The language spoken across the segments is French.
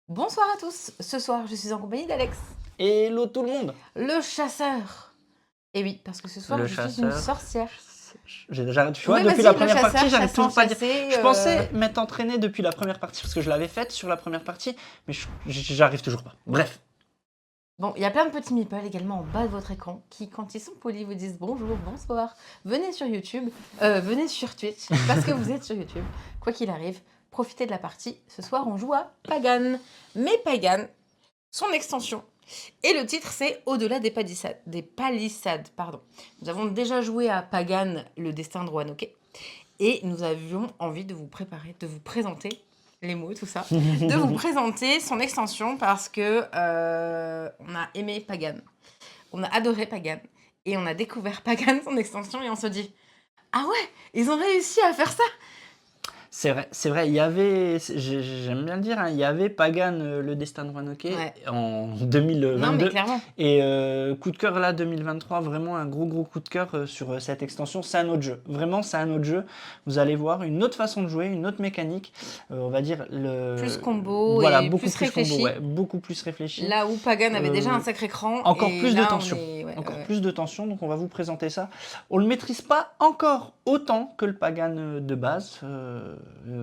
Bonsoir à tous, ce soir je suis en compagnie d'Alex, Hello tout le monde! le chasseur. Et oui, parce que ce soir Le je suis une chasseur, sorcière. j'ai déjà tu vois, Oui, depuis la vas-y, le première chasseur, partie, j'arrive chassant, toujours pas à dire. chassé. Je pensais m'être entraîné depuis la première partie parce que je l'avais faite sur la première partie, mais j'arrive toujours pas. Bref, Bon, il y a plein de petits meeples également en bas de votre écran qui, quand ils sont polis, vous disent bonjour, bonsoir, venez sur YouTube, venez sur Twitch, parce que vous êtes sur YouTube. Quoi qu'il arrive, profitez de la partie. Ce soir, on joue à Pagan. Mais Pagan, son extension. Et le titre, c'est Au-delà des palissades. Des palissades, pardon. Nous avons déjà joué à Pagan, le destin de Roanoke. Et nous avions envie de vous préparer, de vous présenter les mots, tout ça, de vous présenter son extension parce que on a aimé Pagan, on a adoré Pagan et on a découvert Pagan, son extension, et on se dit ah ouais, ils ont réussi à faire ça. c'est vrai, il y avait, j'aime bien le dire, hein, il y avait Pagan, le destin de Roanoke Ouais. en Non mais 2022 clairement. et coup de cœur là 2023, vraiment un gros coup de cœur sur cette extension. C'est un autre jeu, vraiment c'est un autre jeu. Vous allez voir une autre façon de jouer, une autre mécanique, on va dire Plus combo voilà, et beaucoup plus plus combo, réfléchi. ouais, beaucoup plus réfléchi. Là où Pagan avait déjà un Euh, sacré cran Encore et plus de là on tension. est Encore plus de tension, donc on va vous présenter ça. On le maîtrise pas encore autant que le Pagan de base,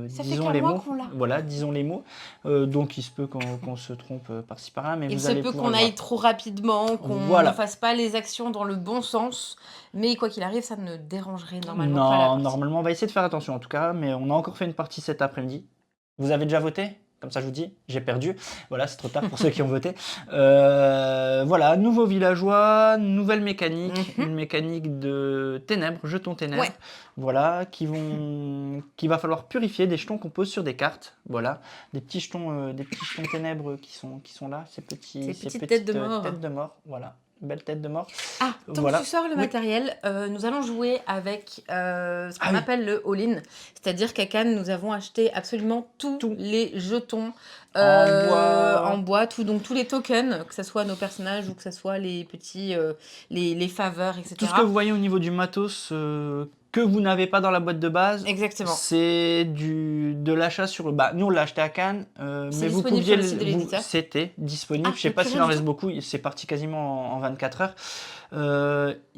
ça fait disons qu'un les mois mots. qu'on l'a. Voilà, disons les mots. Donc il se peut qu'on se trompe par-ci par-là, mais Il vous se allez peut pouvoir qu'on le voir. aille trop rapidement, qu'on ne Voilà. fasse pas les actions dans le bon sens, mais quoi qu'il arrive, ça ne dérangerait normalement pas la Non, partie. normalement, on va essayer de faire attention en tout cas, mais on a encore fait une partie cet après-midi. Vous avez déjà voté? Comme ça, je vous dis, j'ai perdu. Voilà, c'est trop tard pour ceux qui ont voté. Voilà, nouveau villageois, nouvelle mécanique, Mhm. une mécanique de ténèbres, jetons Ouais, ténèbres, voilà, qu'il va falloir purifier des jetons qu'on pose sur des cartes. Voilà, des petits jetons ténèbres qui sont là, ces ces petites têtes de petites mort. têtes de mort. Voilà, belle tête de mort. Ah, tant que tu Voilà. sors le Oui. matériel, nous allons jouer avec ce Ah qu'on oui, appelle le all-in. C'est-à-dire qu'à Cannes, nous avons acheté absolument tous tout les jetons en en bois. boîte, ou donc tous les tokens, que ce soit nos personnages ou que ce soit les petits, les faveurs, Tout ce que etc. vous voyez au niveau du matos que vous n'avez pas dans la boîte de base, Exactement. c'est de l'achat sur. Bah, nous on l'a acheté à Cannes, C'est mais vous disponible sur pouviez le site de l'éditeur. c'était disponible. Ah, Je il sais n'y a pas plus s'il rien en du reste tout. beaucoup. C'est parti quasiment en 24 heures.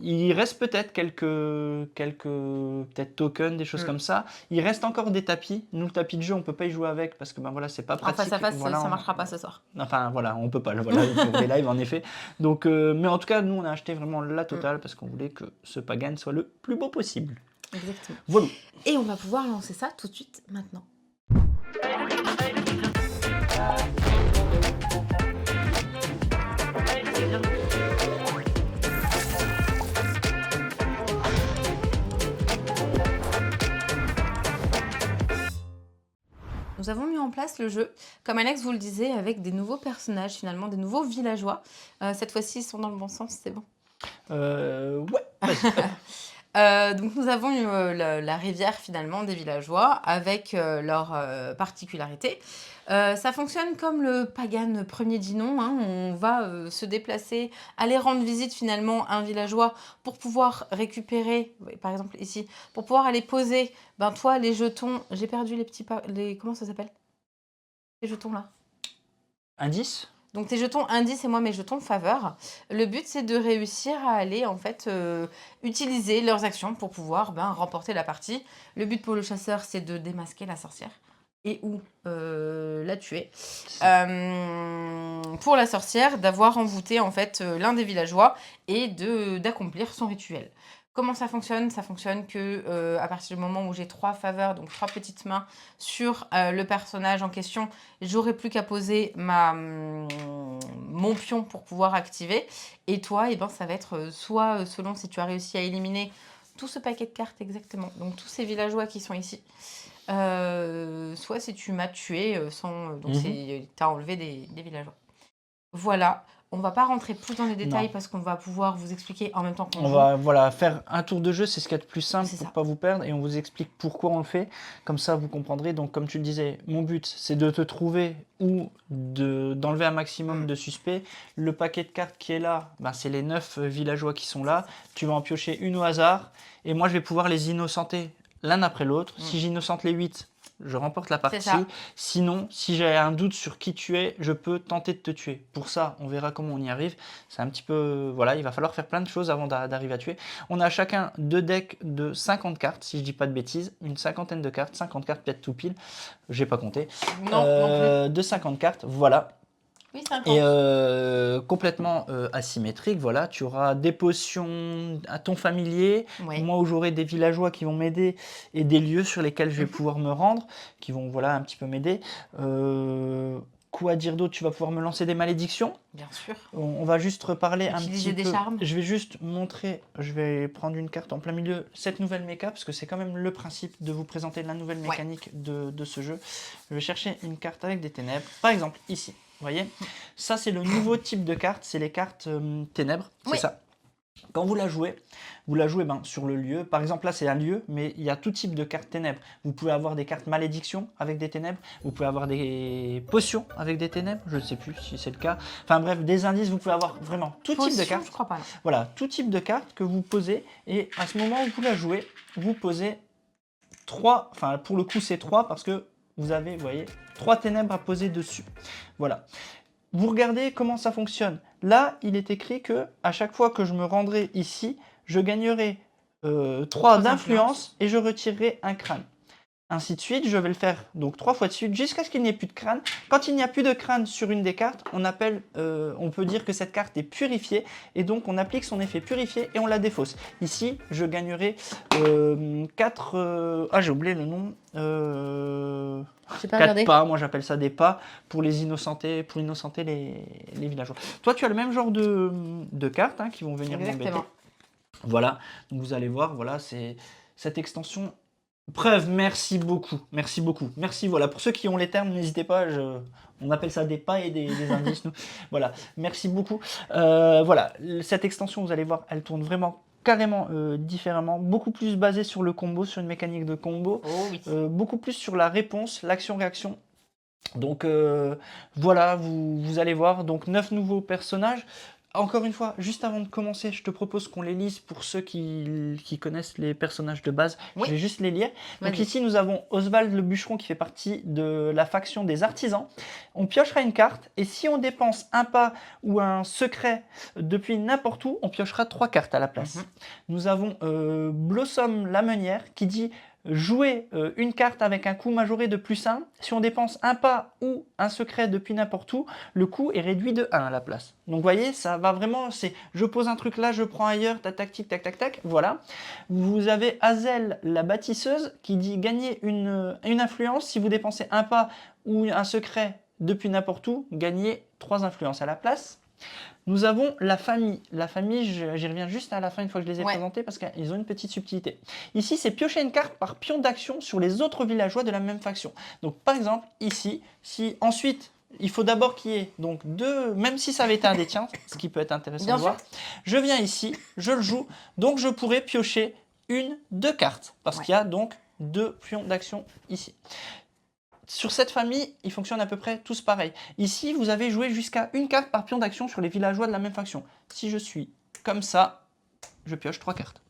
Il reste peut-être quelques peut-être tokens, des choses Mm. comme ça. Il reste encore des tapis. Nous le tapis de jeu, on peut pas y jouer avec parce que ben voilà, c'est pas En face à pratique. face, Voilà, ça marchera pas ce soir. enfin voilà, on peut pas. Voilà, pour des lives en effet. Donc, mais en tout cas, nous on a acheté vraiment la Mm. totale parce qu'on voulait que ce Pagan soit le plus beau possible. Exactement. Voilà. Et on va pouvoir lancer ça tout de suite maintenant. Nous avons mis en place le jeu, comme Alex vous le disait, avec des nouveaux personnages, finalement, des nouveaux villageois. Cette fois-ci, ils sont dans le bon sens, c'est bon. Ouais, vas-y, hop. Donc nous avons la rivière finalement des villageois avec leurs particularités. Ça fonctionne comme le Pagan premier dit non, hein. On va se déplacer, aller rendre visite finalement à un villageois pour pouvoir récupérer, ouais, par exemple ici, pour pouvoir aller poser, ben toi les jetons, j'ai perdu les petits, comment ça s'appelle? Les jetons là. Indice? Donc tes jetons indice et moi mes jetons faveur. Le but c'est de réussir à aller en fait utiliser leurs actions pour pouvoir remporter la partie. Le but pour le chasseur c'est de démasquer la sorcière et ou la tuer. Pour la sorcière d'avoir envoûté en fait l'un des villageois et d'accomplir son rituel. Comment ça fonctionne? Ça fonctionne que à partir du moment où j'ai 3 faveurs, donc 3 petites mains sur le personnage en question, j'aurai plus qu'à poser mon pion pour pouvoir activer. Et toi, eh ben, ça va être soit selon si tu as réussi à éliminer tout ce paquet de cartes exactement, donc tous ces villageois qui sont ici, soit si tu m'as tué sans... donc tu as enlevé des villageois. Voilà, on va pas rentrer plus dans les détails Non. parce qu'on va pouvoir vous expliquer en même temps qu'on On joue. va voilà, faire un tour de jeu, c'est ce qu'il y a de plus simple C'est pour ça. pas vous perdre et on vous explique pourquoi on le fait. Comme ça, vous comprendrez. Donc, comme tu le disais, mon but, c'est de te trouver ou d'enlever un maximum de suspects. Le paquet de cartes qui est là, ben, c'est les 9 villageois qui sont là. Tu vas en piocher une au hasard et moi, je vais pouvoir les innocenter l'un après l'autre. Si j'innocente les 8, je remporte la C'est partie. ça. Sinon, si j'ai un doute sur qui tu es, je peux tenter de te tuer. Pour ça, on verra comment on y arrive. C'est un petit peu... Voilà, il va falloir faire plein de choses avant d'arriver à tuer. On a chacun 2 decks de 50 cartes, si je dis pas de bêtises. Une cinquantaine de cartes, 50 cartes peut-être tout pile. J'ai pas compté. Non, non plus. De 50 cartes, voilà. Oui, 50. Et complètement asymétrique, voilà. Tu auras des potions à ton familier. Oui. Moi, où j'aurai des villageois qui vont m'aider et des lieux sur lesquels je vais pouvoir me rendre, qui vont voilà, un petit peu m'aider. Quoi dire d'autre? Tu vas pouvoir me lancer des malédictions. Bien sûr. On va juste reparler un Utiliser petit des peu. charmes. Je vais juste montrer, je vais prendre une carte en plein milieu, cette nouvelle méca, parce que c'est quand même le principe de vous présenter la nouvelle mécanique de ce jeu. Je vais chercher une carte avec des ténèbres, par exemple ici. Vous voyez, ça c'est le nouveau type de carte, c'est les cartes ténèbres, c'est Oui. ça. Quand vous la jouez sur le lieu. Par exemple, là, c'est un lieu, mais il y a tout type de cartes ténèbres. Vous pouvez avoir des cartes malédiction avec des ténèbres. Vous pouvez avoir des potions avec des ténèbres. Je ne sais plus si c'est le cas. Enfin bref, des indices. Vous pouvez avoir vraiment tout type de cartes. Je crois pas. Non. Voilà, tout type de cartes que vous posez. Et à ce moment où vous la jouez, vous posez 3. Enfin, pour le coup, c'est 3 parce que vous avez, vous voyez, 3 ténèbres à poser dessus. Voilà. Vous regardez comment ça fonctionne. Là, il est écrit que à chaque fois que je me rendrai ici, je gagnerai 3 d'influence et je retirerai un crâne. Ainsi de suite, je vais le faire donc 3 fois de suite jusqu'à ce qu'il n'y ait plus de crâne. Quand il n'y a plus de crâne sur une des cartes, on peut dire que cette carte est purifiée et donc on applique son effet purifié et on la défausse. Ici, je gagnerai 4... j'ai oublié le nom. J'ai pas 4 regardé. pas, moi j'appelle ça des pas pour les innocenter, les villageois. Toi, tu as le même genre de cartes qui vont venir m'embêter. Voilà, donc vous allez voir, voilà, c'est cette extension. Preuve, merci beaucoup, merci beaucoup. Merci, voilà, pour ceux qui ont les termes, n'hésitez pas, on appelle ça des pas et des indices, nous. Voilà, merci beaucoup. Voilà, cette extension, vous allez voir, elle tourne vraiment carrément différemment, beaucoup plus basée sur le combo, sur une mécanique de combo, beaucoup plus sur la réponse, l'action-réaction. Donc voilà, vous allez voir, donc 9 nouveaux personnages. Encore une fois, juste avant de commencer, je te propose qu'on les lise pour ceux qui connaissent les personnages de base. Je vais juste les lire. Donc ici, nous avons Oswald le bûcheron qui fait partie de la faction des artisans. On piochera une carte et si on dépense un pas ou un secret depuis n'importe où, on piochera 3 cartes à la place. Nous avons Blossom la meunière qui dit... Jouer une carte avec un coût majoré de +1. Si on dépense un pas ou un secret depuis n'importe où, le coût est réduit de 1 à la place. Donc vous voyez, ça va vraiment, c'est je pose un truc là, je prends ailleurs, tac, tac, tic, tac, tac, tac, voilà. Vous avez Hazel la bâtisseuse qui dit gagner une influence. Si vous dépensez un pas ou un secret depuis n'importe où, gagnez 3 influences à la place. Nous avons la famille. La famille, j'y reviens juste à la fin une fois que je les ai présentés parce qu'ils ont une petite subtilité. Ici, c'est piocher une carte par pion d'action sur les autres villageois de la même faction. Donc, par exemple, ici, si ensuite, il faut d'abord qu'il y ait donc 2, même si ça avait été un des tiens, ce qui peut être intéressant de voir. Je viens ici, je le joue, donc je pourrais piocher 2 cartes parce qu'il y a donc 2 pions d'action ici. Sur cette famille, ils fonctionnent à peu près tous pareil. Ici, vous avez joué jusqu'à 1 carte par pion d'action sur les villageois de la même faction. Si je suis comme ça, je pioche 3 cartes.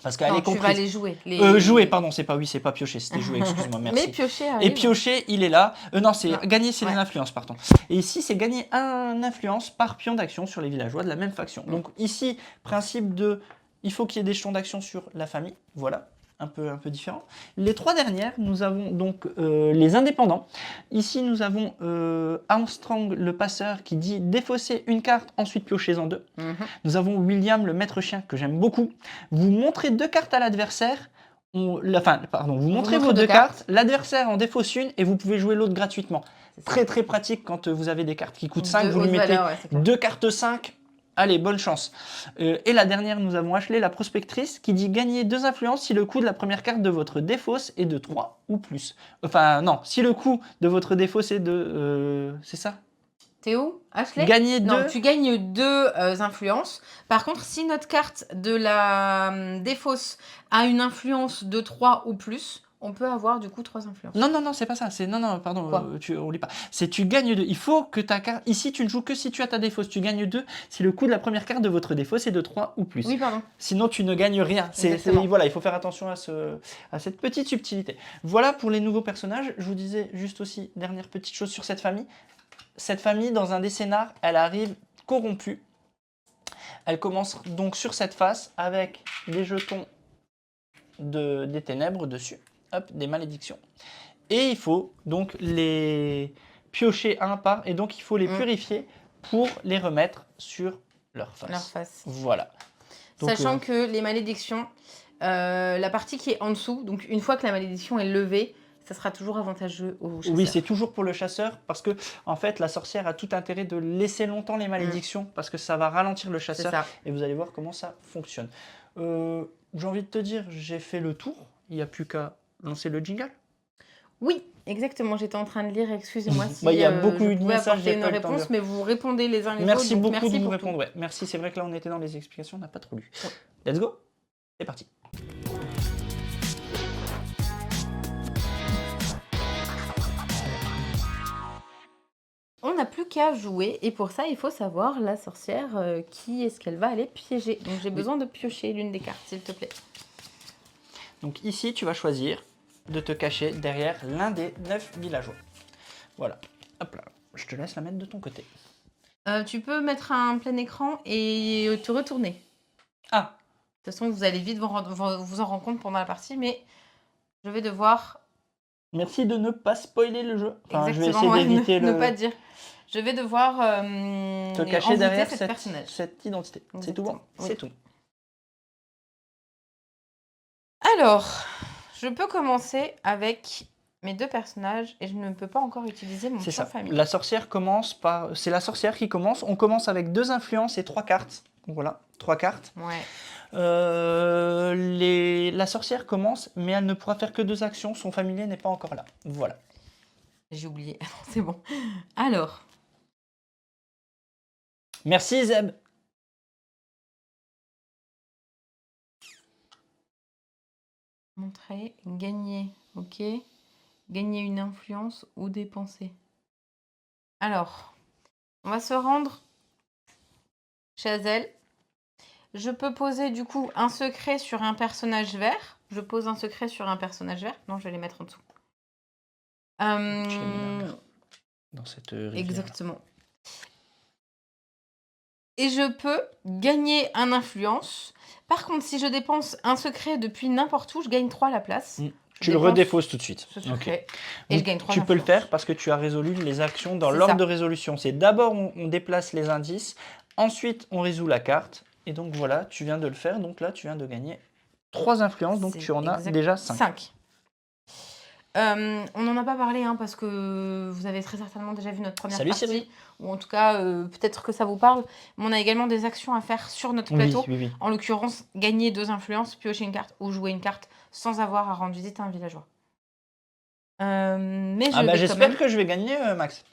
Parce qu'elle est comprise. Tu vas les jouer. Jouer, pardon, c'est pas piocher, c'était jouer, excuse-moi, merci. Mais piocher arrive. Et piocher, il est là. Non, c'est gagner, c'est les influences, pardon. Et ici, c'est gagner 1 influence par pion d'action sur les villageois de la même faction. Donc ici, principe de, il faut qu'il y ait des jetons d'action sur la famille, voilà. Un peu différent. Les 3 dernières, nous avons donc les indépendants. Ici, nous avons Armstrong le passeur qui dit défausser une carte, ensuite piocher-en 2. Nous avons William le maître chien que j'aime beaucoup. Vous montrez 2 cartes à l'adversaire. Vous montrez vos 2 cartes, l'adversaire en défausse une et vous pouvez jouer l'autre gratuitement. Très très pratique quand vous avez des cartes qui coûtent 5, vous lui mettez 2 cartes 5. Allez, bonne chance. Et la dernière, nous avons Ashley, la prospectrice, qui dit gagner 2 influences si le coût de la première carte de votre défausse est de 3 ou plus. Enfin, non, si le coût de votre défausse est de... c'est ça? T'es où, Ashley? Gagner 2. Non, tu gagnes 2 influences. Par contre, si notre carte de la défausse a une influence de 3 ou plus, on peut avoir du coup 3 influences. Non, non, non, c'est pas ça. Non, pardon, Quoi on lit pas. C'est tu gagnes 2. Il faut que ta carte. Ici, tu ne joues que si tu as ta défausse. Tu gagnes 2 si le coût de la première carte de votre défausse est de 3 ou plus. Oui, pardon. Sinon, tu ne gagnes rien. Exactement. Voilà, il faut faire attention à cette petite subtilité. Voilà pour les nouveaux personnages. Je vous disais juste aussi, dernière petite chose sur cette famille. Cette famille, dans un des scénars, elle arrive corrompue. Elle commence donc sur cette face avec des jetons des ténèbres dessus. Hop, des malédictions. Et il faut donc les piocher un par, et donc il faut les purifier pour les remettre sur leur face. Leur face. Voilà. Donc, Sachant que les malédictions, la partie qui est en dessous, donc une fois que la malédiction est levée, ça sera toujours avantageux au chasseur. oui, c'est toujours pour le chasseur, parce que en fait, la sorcière a tout intérêt de laisser longtemps les malédictions, parce que ça va ralentir le chasseur, ça. et vous allez voir comment ça fonctionne. J'ai envie de te dire, j'ai fait le tour, il n'y a plus qu'à lancer le jingle. Oui, exactement. J'étais en train de lire, excusez-moi si il y a beaucoup je de pouvais messages, apporter j'ai une pas eu le temps de réponse, mais vous répondez les uns les Merci autres. donc beaucoup de vous pour répondre. tout. Ouais. Merci, c'est vrai que là, on était dans les explications, on n'a pas trop lu. Ouais. Let's go, c'est parti. On n'a plus qu'à jouer et pour ça, il faut savoir la sorcière qui est-ce qu'elle va aller piéger. Donc j'ai besoin de piocher l'une des cartes, s'il te plaît. Donc ici, tu vas choisir de te cacher derrière l'un des 9 villageois. Voilà. Hop là. Je te laisse la mettre de ton côté. Tu peux mettre un plein écran et te retourner. Ah. De toute façon, vous allez vite vous en rendre compte pendant la partie, mais je vais devoir... Merci de ne pas spoiler le jeu. Enfin, je vais Exactement, essayer d'éviter ne pas dire. Je vais devoir te cacher derrière personnage. cette identité. C'est tout bon. Oui. C'est tout. Alors, je peux commencer avec mes 2 personnages et je ne peux pas encore utiliser mon champ famille. La sorcière commence par... C'est la sorcière qui commence. On commence avec 2 influences et 3 cartes. Donc voilà, 3 cartes. Ouais. La sorcière commence, mais elle ne pourra faire que 2 actions. Son familier n'est pas encore là. Voilà. J'ai oublié. C'est bon. Alors. Merci Zeb. Montrer, gagner. Ok. Gagner une influence ou dépenser. Alors, on va se rendre chez Azel. Je peux poser du coup un secret sur un personnage vert. Je pose un secret sur un personnage vert. Non, je vais les mettre en dessous. Je les mets là, dans cette rivière. Exactement. Et je peux gagner un influence. Par contre, si je dépense un secret depuis n'importe où, je gagne 3 à la place. Tu le redéfausses tout de suite. Ce secret. Et je gagne 3 Tu peux le faire parce que tu as résolu les actions dans l'ordre de résolution. C'est d'abord on déplace les indices, ensuite on résout la carte. Et donc voilà, tu viens de le faire. Donc là, tu viens de gagner 3 influences. Donc tu en as déjà 5. On n'en a pas parlé parce que vous avez très certainement déjà vu notre première partie. Cyril. Ou en tout cas, peut-être que ça vous parle. Mais on a également des actions à faire sur notre plateau. Oui. En l'occurrence, gagner 2 influences, piocher une carte ou jouer une carte sans avoir à rendre visite à un villageois. Mais j'espère que je vais gagner, Max.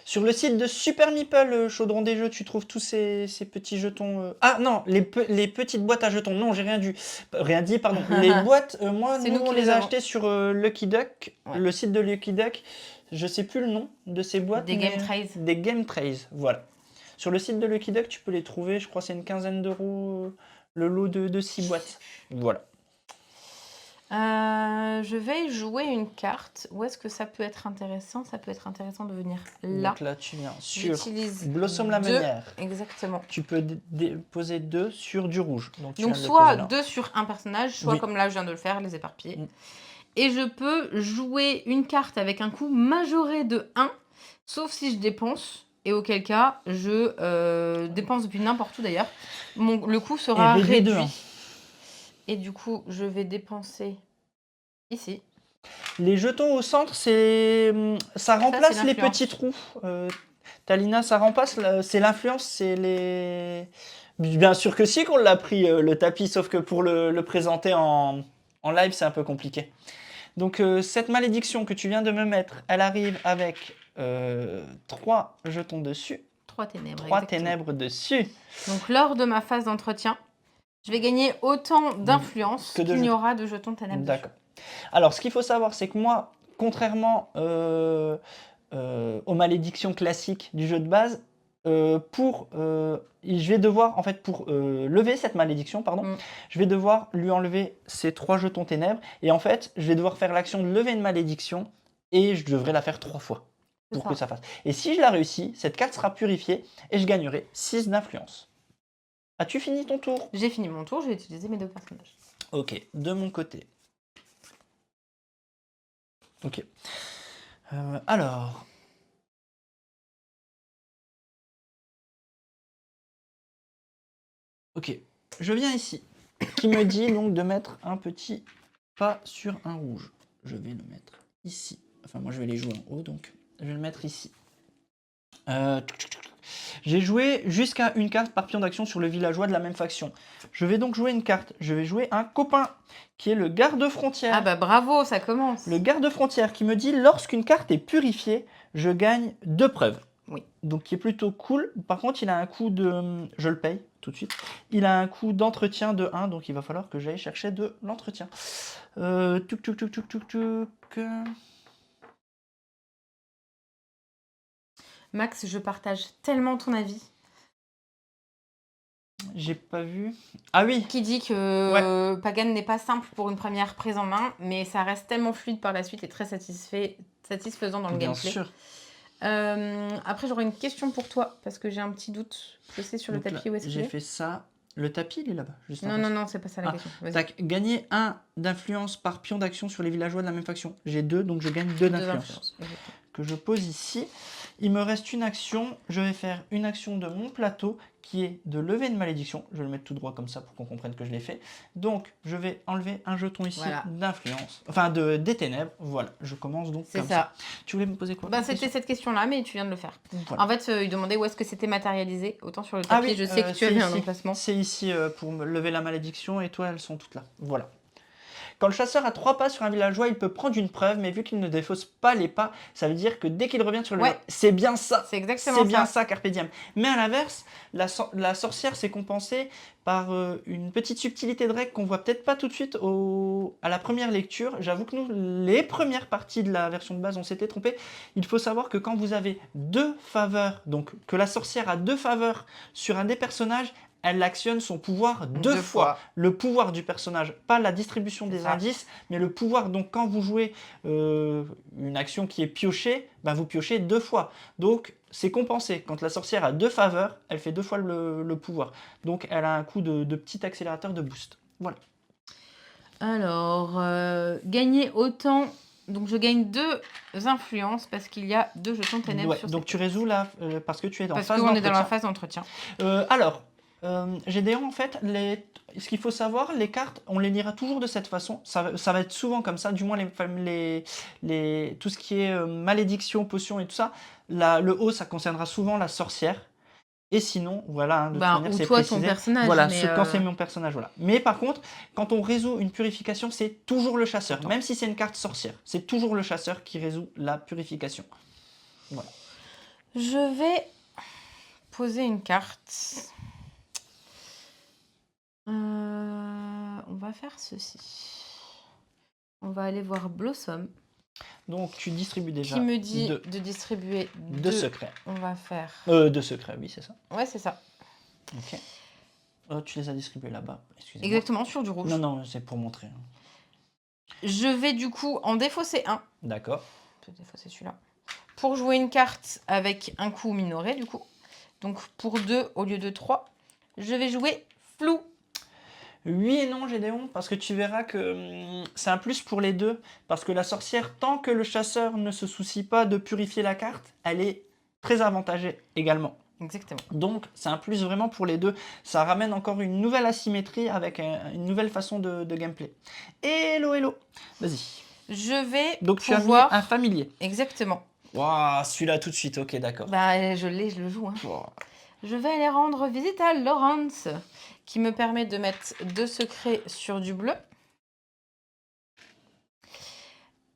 Sur le site de Super Meeple, Chaudron des Jeux, tu trouves tous ces petits jetons. Ah non, les petites boîtes à jetons. Non, j'ai rien dit, pardon. Les boîtes, nous on les a achetées sur Lucky Duck, le site de Lucky Duck. Je sais plus le nom de ces boîtes. Des Game Trays. Des Game Trays, voilà. Sur le site de Lucky Duck, tu peux les trouver, je crois que c'est une quinzaine d'euros le lot de 6 boîtes. Voilà. Je vais jouer une carte. Où est-ce que ça peut être intéressant? Ça peut être intéressant de venir là. Donc là, tu viens sur J'utilise Blossom la meunière. Exactement. Tu peux poser 2 sur du rouge. Donc soit 2 sur un personnage, soit comme là je viens de le faire, les éparpiller. Et je peux jouer une carte avec un coût majoré de 1, sauf si je dépense. Et auquel cas, je dépense depuis n'importe où d'ailleurs. Le coût sera réduit. Et du coup, je vais dépenser ici. Les jetons au centre, ça remplace les petits trous. Talina, ça remplace, c'est l'influence, c'est les... Bien sûr que si qu'on l'a pris, le tapis, sauf que pour le présenter en live, c'est un peu compliqué. Donc cette malédiction que tu viens de me mettre, elle arrive avec 3 jetons dessus. 3 ténèbres. 3 ténèbres dessus. Donc lors de ma phase d'entretien, Je vais gagner autant d'influence Que de qu'il n'y jetons. aura de jetons ténèbres dessus. D'accord. Alors, ce qu'il faut savoir, c'est que moi, contrairement aux malédictions classiques du jeu de base, je vais devoir, en fait, pour lever cette malédiction, pardon, Mm. je vais devoir lui enlever ces 3 jetons ténèbres. Et en fait, je vais devoir faire l'action de lever une malédiction et je devrais la faire 3 fois C'est pour ça. que ça fasse. Et si je la réussis, cette carte sera purifiée et je gagnerai 6 d'influence. As-tu fini ton tour? J'ai fini mon tour, je vais utiliser mes 2 personnages. Ok, de mon côté. Ok. Alors. Ok, je viens ici. Qui me dit donc de mettre un petit pas sur un rouge. Je vais le mettre ici. Enfin, moi je vais les jouer en haut, donc je vais le mettre ici. J'ai joué jusqu'à une carte par pion d'action sur le villageois de la même faction. Je vais donc jouer une carte. Je vais jouer un copain qui est le garde-frontière. Ah bah bravo, ça commence. Le garde-frontière qui me dit lorsqu'une carte est purifiée, je gagne 2 preuves. Oui. Donc qui est plutôt cool. Par contre, il a un coût de... Je le paye tout de suite. Il a un coût d'entretien de 1, donc il va falloir que j'aille chercher de l'entretien. Tuc. Max, je partage tellement ton avis. J'ai pas vu. Ah oui, Qui dit que Pagan n'est pas simple pour une première prise en main, mais ça reste tellement fluide par la suite et très satisfaisant dans le bien gameplay. sûr. Après, j'aurais une question pour toi, parce que j'ai un petit doute. Je sais sur Donc le tapis là, où est-ce qu'il j'ai est. fait ça. Le tapis, il est là-bas. Juste en Non, face. non, non, c'est pas ça la Ah, question. Vas-y. Tac, gagner 1 d'influence par pion d'action sur les villageois de la même faction. J'ai 2, donc je gagne 2 Deux d'influence. influences, exactement. Que je pose ici. Il me reste une action. Je vais faire une action de mon plateau qui est de lever une malédiction. Je vais le mettre tout droit comme ça pour qu'on comprenne que je l'ai fait. Donc, je vais enlever un jeton ici Voilà. d'influence. Enfin, des ténèbres. Voilà, je commence donc C'est comme ça. Tu voulais me poser quoi Ben, comme c'était question cette question-là, mais tu viens de le faire. Voilà. En fait, il demandait où est-ce que c'était matérialisé. Autant sur le Ah tapis, oui, je sais que tu c'est avais un ici. emplacement. C'est ici pour me lever la malédiction et toi, elles sont toutes là. Voilà. Quand le chasseur a 3 pas sur un villageois, il peut prendre une preuve, mais vu qu'il ne défausse pas les pas, ça veut dire que dès qu'il revient sur le... Ouais. C'est bien ça. C'est exactement C'est bien ça. ça, Carpe Diem. Mais à l'inverse, la sorcière s'est compensée par une petite subtilité de règle qu'on voit peut-être pas tout de suite à la première lecture. J'avoue que nous, les premières parties de la version de base, on s'était trompé. Il faut savoir que quand vous avez 2 faveurs, donc que la sorcière a 2 faveurs sur un des personnages, elle actionne son pouvoir 2 fois. Le pouvoir du personnage, pas la distribution des indices, mais le pouvoir. Donc quand vous jouez une action qui est piochée, bah, vous piochez 2 fois. Donc c'est compensé. Quand la sorcière a 2 faveurs, elle fait 2 fois le pouvoir. Donc elle a un coup de petit accélérateur de boost. Voilà. Alors, gagner autant... Donc je gagne 2 influences parce qu'il y a 2 jetons ténèbres sur donc cette tu résous là, parce que tu es en Parce phase qu'on est d'entretien. dans la phase d'entretien. Alors, Gédéon, en fait, ce qu'il faut savoir, les cartes, on les lira toujours de cette façon. Ça va être souvent comme ça, du moins tout ce qui est malédiction, potion et tout ça. Le haut, ça concernera souvent la sorcière. Et sinon, voilà, de toute manière, ou c'est toi, précisé. ton personnage. Voilà, mais quand c'est mon personnage, voilà. Mais par contre, quand on résout une purification, c'est toujours le chasseur. Attends. Même si c'est une carte sorcière, c'est toujours le chasseur qui résout la purification. Voilà. Je vais poser une carte. On va faire ceci. On va aller voir Blossom. Donc tu distribues déjà. Qui me dit de distribuer 2 secrets. On va faire. 2 secrets, oui, c'est ça. Ouais, c'est ça. Ok. Tu les as distribués là-bas. Excusez-moi. Exactement, sur du rouge. Non, c'est pour montrer. Je vais du coup en défausser un. D'accord. Je vais défausser celui-là. Pour jouer une carte avec un coût minoré, du coup. Donc pour 2 au lieu de 3, je vais jouer flou. Oui et non, Gédéon, parce que tu verras que c'est un plus pour les deux. Parce que la sorcière, tant que le chasseur ne se soucie pas de purifier la carte, elle est très avantagée également. Exactement. Donc, c'est un plus vraiment pour les deux. Ça ramène encore une nouvelle asymétrie avec une nouvelle façon de gameplay. Hello. Vas-y. Je vais Donc, tu as mis un familier. Exactement. Waouh, celui-là tout de suite, ok, d'accord. Bah, je le joue. Hein. Wow. Je vais aller rendre visite à Laurence, qui me permet de mettre 2 secrets sur du bleu.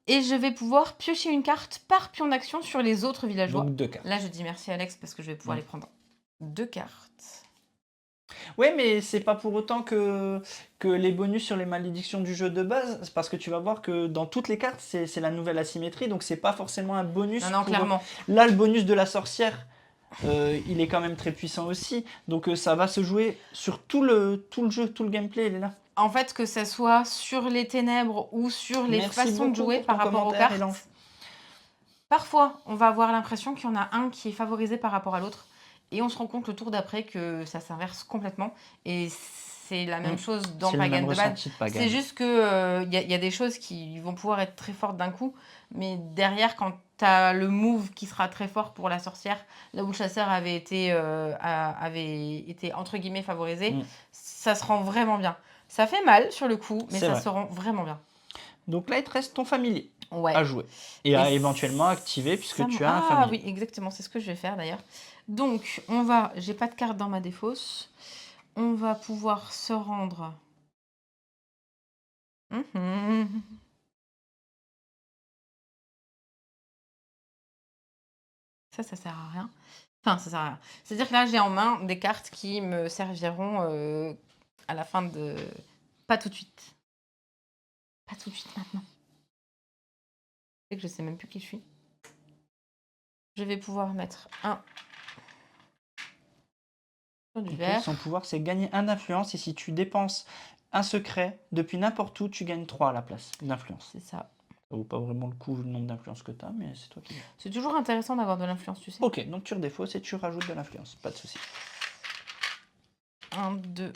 Et je vais pouvoir piocher une carte par pion d'action sur les autres villageois. Donc 2 cartes. Là, je dis merci Alex parce que je vais pouvoir les prendre 2 cartes. Ouais, mais c'est pas pour autant que les bonus sur les malédictions du jeu de base, c'est parce que tu vas voir que dans toutes les cartes, c'est la nouvelle asymétrie, donc c'est pas forcément un bonus Non, pour... clairement. Là, le bonus de la sorcière, il est quand même très puissant aussi, donc ça va se jouer sur tout le jeu, tout le gameplay, il est là. En fait, que ça soit sur les ténèbres ou sur les Merci façons de beaucoup jouer pour par ton rapport aux commentaire, cartes, Elan. parfois, on va avoir l'impression qu'il y en a un qui est favorisé par rapport à l'autre. Et on se rend compte le tour d'après que ça s'inverse complètement. Et c'est la même chose dans C'est le Pagan même de base. ressenti de Pagan. C'est juste que y a des choses qui vont pouvoir être très fortes d'un coup. Mais derrière, quand tu as le move qui sera très fort pour la sorcière, là où le chasseur avait été entre guillemets favorisé, ça se rend vraiment bien. Ça fait mal sur le coup, mais C'est ça vrai. se rend vraiment bien. Donc là, il te reste ton familier Ouais. à jouer et à éventuellement activer puisque tu as un familier. Ah oui, exactement, c'est ce que je vais faire d'ailleurs. Donc, on va, j'ai pas de carte dans ma défausse. On va pouvoir se rendre. Mhm. Ça sert à rien. Enfin, ça sert à rien. C'est-à-dire que là, j'ai en main des cartes qui me serviront à la fin de. Pas tout de suite. Pas tout de suite maintenant. C'est que je sais même plus qui je suis. Je vais pouvoir mettre un sur du Ok, vert. son pouvoir, c'est gagner 1 d'influence et si tu dépenses un secret depuis n'importe où, tu gagnes 3 à la place d'influence. C'est ça. Ça vaut pas vraiment le coup le nombre d'influences que tu as, mais c'est toi qui... C'est toujours intéressant d'avoir de l'influence, tu sais. Ok, donc tu redéfausses et tu rajoutes de l'influence, pas de souci. 1, 2,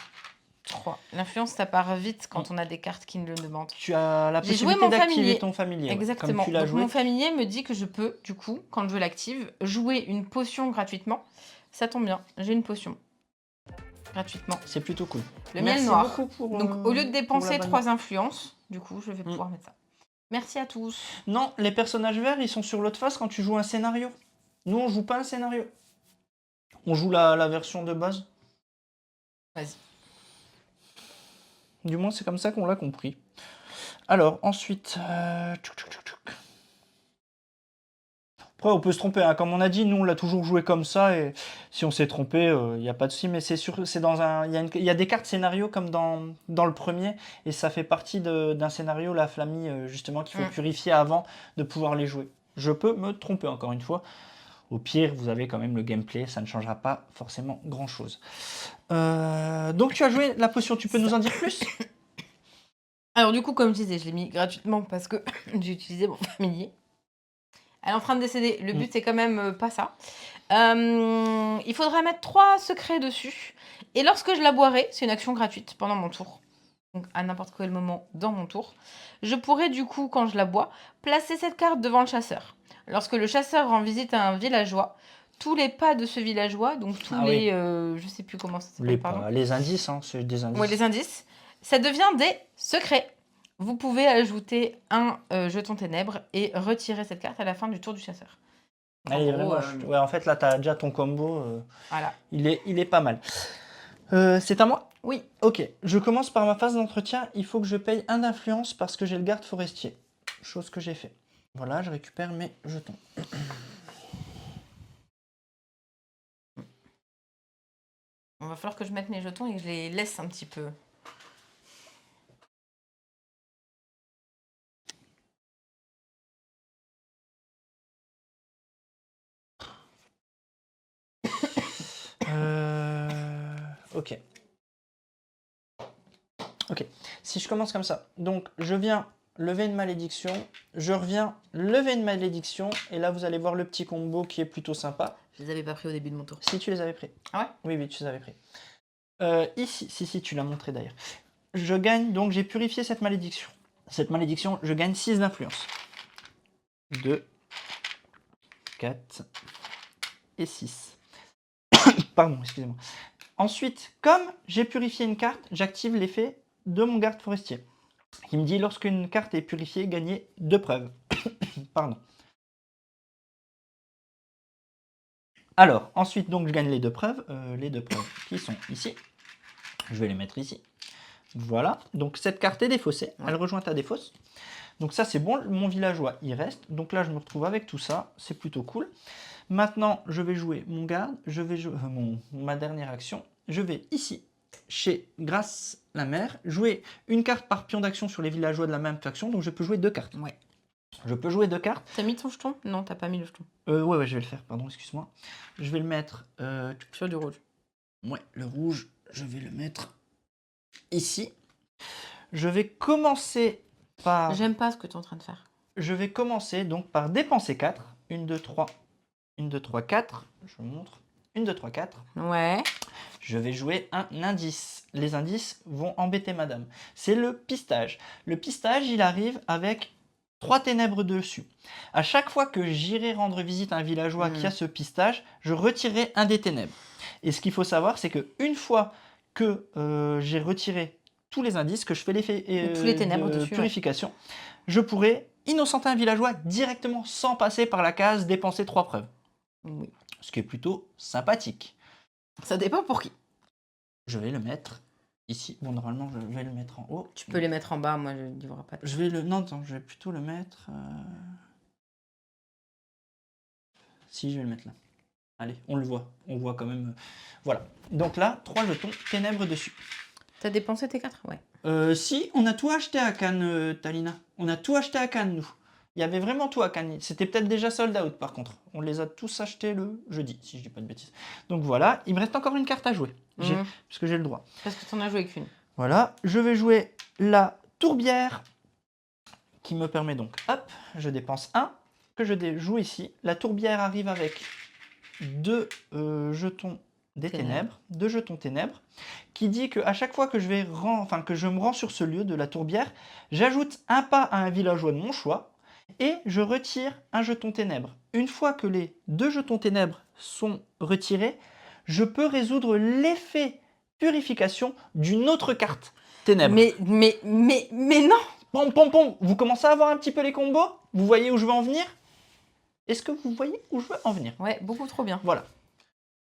3. L'influence, ça part vite quand on a des cartes qui ne le demandent. Tu as la J'ai joué possibilité mon d'activer familier. ton familier. Exactement. Comme tu l'as Donc joué. mon familier me dit que je peux, du coup, quand je l'active, jouer une potion gratuitement. Ça tombe bien, j'ai une potion. Gratuitement. C'est plutôt cool. Le Merci miel noir. beaucoup pour, Donc au lieu de dépenser l'abonnement. 3 influences, du coup, je vais pouvoir mettre ça. Merci à tous. Non, les personnages verts, ils sont sur l'autre face quand tu joues un scénario. Nous, on joue pas un scénario. On joue la version de base. Vas-y. Du moins, c'est comme ça qu'on l'a compris. Alors, ensuite... Après, on peut se tromper. Hein. Comme on a dit, nous, on l'a toujours joué comme ça. Et si on s'est trompé, il n'y a pas de souci. Mais c'est sûr, c'est dans un... Il y a des cartes scénario comme dans le premier. Et ça fait partie d'un scénario, la famille, justement, qu'il faut purifier avant de pouvoir les jouer. Je peux me tromper, encore une fois. Au pire, vous avez quand même le gameplay. Ça ne changera pas forcément grand-chose. Donc, tu as joué la potion. Tu peux nous en dire plus? Alors du coup, comme je disais, je l'ai mis gratuitement parce que j'ai utilisé mon familier. Elle est en train de décéder. Le but, c'est quand même pas ça. Il faudra mettre 3 secrets dessus. Et lorsque je la boirai, c'est une action gratuite pendant mon tour. Donc à n'importe quel moment dans mon tour. Je pourrai du coup, quand je la bois, placer cette carte devant le chasseur. Lorsque le chasseur rend visite à un villageois, tous les pas de ce villageois, donc tous les... je sais plus comment ça s'appelle, pardon. Les indices, hein, c'est des indices. Oui, les indices. Ça devient des secrets. Vous pouvez ajouter un jeton ténèbres et retirer cette carte à la fin du tour du chasseur. Ah, il est vraiment... Ouais, en fait, là, tu as déjà ton combo. Voilà. Il est pas mal. C'est à moi? Oui. Ok, je commence par ma phase d'entretien. Il faut que je paye 1 d'influence parce que j'ai le garde forestier. Chose que j'ai fait. Voilà, je récupère mes jetons. Il va falloir que je mette mes jetons et que je les laisse un petit peu. Ok. Ok. Si je commence comme ça, donc je viens lever une malédiction, je reviens lever une malédiction, et là vous allez voir le petit combo qui est plutôt sympa. Je les avais pas pris au début de mon tour. Si tu les avais pris. Ah ouais? Oui, oui, tu les avais pris. Ici, si, tu l'as montré d'ailleurs. Je gagne, donc j'ai purifié cette malédiction. Cette malédiction, je gagne 6 d'influence. 2, 4 et 6. Pardon, excusez-moi. Ensuite, comme j'ai purifié une carte, j'active l'effet de mon garde forestier. Il me dit, lorsqu'une carte est purifiée, gagnez 2 preuves. Pardon. Alors, ensuite, donc, je gagne les 2 preuves. Les 2 preuves qui sont ici. Je vais les mettre ici. Voilà. Donc, cette carte est défaussée. Elle rejoint ta défausse. Donc ça, c'est bon. Mon villageois, il reste. Donc là, je me retrouve avec tout ça. C'est plutôt cool. Maintenant, je vais jouer mon garde. Je vais jouer ma dernière action. Je vais ici chez Grâce la Mère, jouer une carte par pion d'action sur les villageois de la même faction, donc je peux jouer 2 cartes. Ouais. Je peux jouer 2 cartes. T'as mis ton jeton? Non, t'as pas mis le jeton. Ouais, je vais le faire, pardon, excuse-moi. Je vais le mettre... Sur du rouge. Ouais, le rouge, je vais le mettre ici. Je vais commencer par... J'aime pas ce que tu es en train de faire. Je vais commencer donc par dépenser 4. 1, 2, 3. 1, 2, 3, 4. Je vous montre. 1, 2, 3, 4. Ouais. Je vais jouer un indice. Les indices vont embêter madame. C'est le pistage. Le pistage, il arrive avec 3 ténèbres dessus. À chaque fois que j'irai rendre visite à un villageois qui a ce pistage, je retirerai un des ténèbres. Et ce qu'il faut savoir, c'est qu'une fois que j'ai retiré tous les indices, que je fais l'effet tous les ténèbres de dessus, purification, je pourrai innocenter un villageois directement sans passer par la case dépenser 3 preuves. Oui. Ce qui est plutôt sympathique. Ça dépend pour qui. Je vais le mettre ici. Bon, normalement, je vais le mettre en haut. Tu peux les mettre en bas, moi je ne dirai pas. Je vais le... Non, attends, je vais plutôt le mettre... Si, je vais le mettre là. Allez, on le voit. On voit quand même... Voilà. Donc là, 3 jetons ténèbres dessus. T'as dépensé tes 4? Ouais. Si, on a tout acheté à Cannes, Talina. On a tout acheté à Cannes, nous. Il y avait vraiment tout à Cannes. C'était peut-être déjà sold out, par contre. On les a tous achetés le jeudi, si je dis pas de bêtises. Donc voilà, il me reste encore une carte à jouer. Puisque j'ai le droit. Parce que t'en as joué qu'une. Voilà, je vais jouer la tourbière, qui me permet donc, hop, je dépense 1, que je joue ici. La tourbière arrive avec 2 jetons des ténèbres, 2 jetons ténèbres, qui dit qu'à chaque fois que je me rends sur ce lieu de la tourbière, j'ajoute un pas à un villageois de mon choix et je retire un jeton ténèbres. Une fois que les 2 jetons ténèbres sont retirés, je peux résoudre l'effet purification d'une autre carte ténèbres. Mais non! Pom pom pom, vous commencez à voir un petit peu les combos? Vous voyez où je veux en venir? Est-ce que vous voyez où je veux en venir? Ouais, beaucoup trop bien. Voilà.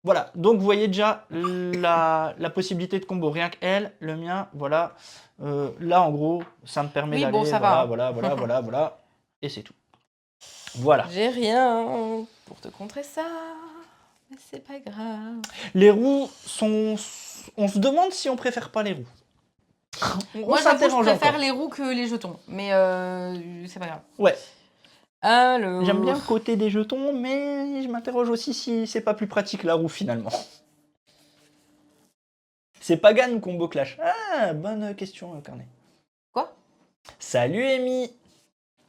Voilà, donc vous voyez déjà la possibilité de combo. Rien que elle, le mien, voilà. Là, en gros, ça me permet d'aller. Bon, ça voilà, va. voilà. Et c'est tout. Voilà. J'ai rien pour te contrer ça. Mais c'est pas grave. Les roues sont... On se demande si on préfère pas les roues. Moi, j'avoue, je préfère les roues que les jetons. Mais c'est pas grave. Ouais. Alors... J'aime bien le côté des jetons, mais je m'interroge aussi si c'est pas plus pratique la roue finalement. C'est Pagan ou Combo Clash? Ah, bonne question, Carnet. Quoi? Salut Amy.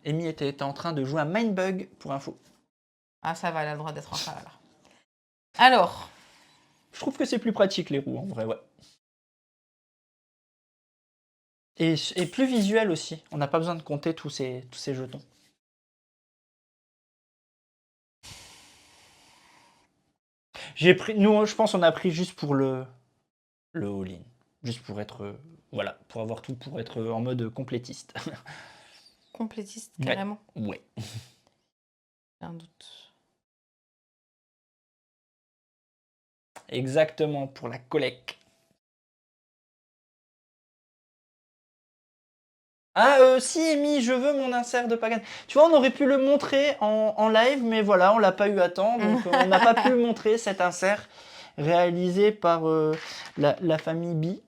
Amy était en train de jouer à Mindbug pour info. Ah, ça va, elle a le droit d'être en salle alors. Alors. Je trouve que c'est plus pratique les roues, en vrai, ouais. Et plus visuel aussi. On n'a pas besoin de compter tous ces jetons. J'ai pris, nous, je pense, on a pris juste pour le all-in, juste pour être, voilà, pour avoir tout, pour être en mode complétiste. Complétiste, carrément. Ouais. J'ai un doute. Exactement, pour la collecte. Ah, si, Amy, je veux mon insert de Pagan. Tu vois, on aurait pu le montrer en live, mais voilà, on l'a pas eu à temps, donc on n'a pas pu montrer cet insert réalisé par la famille B.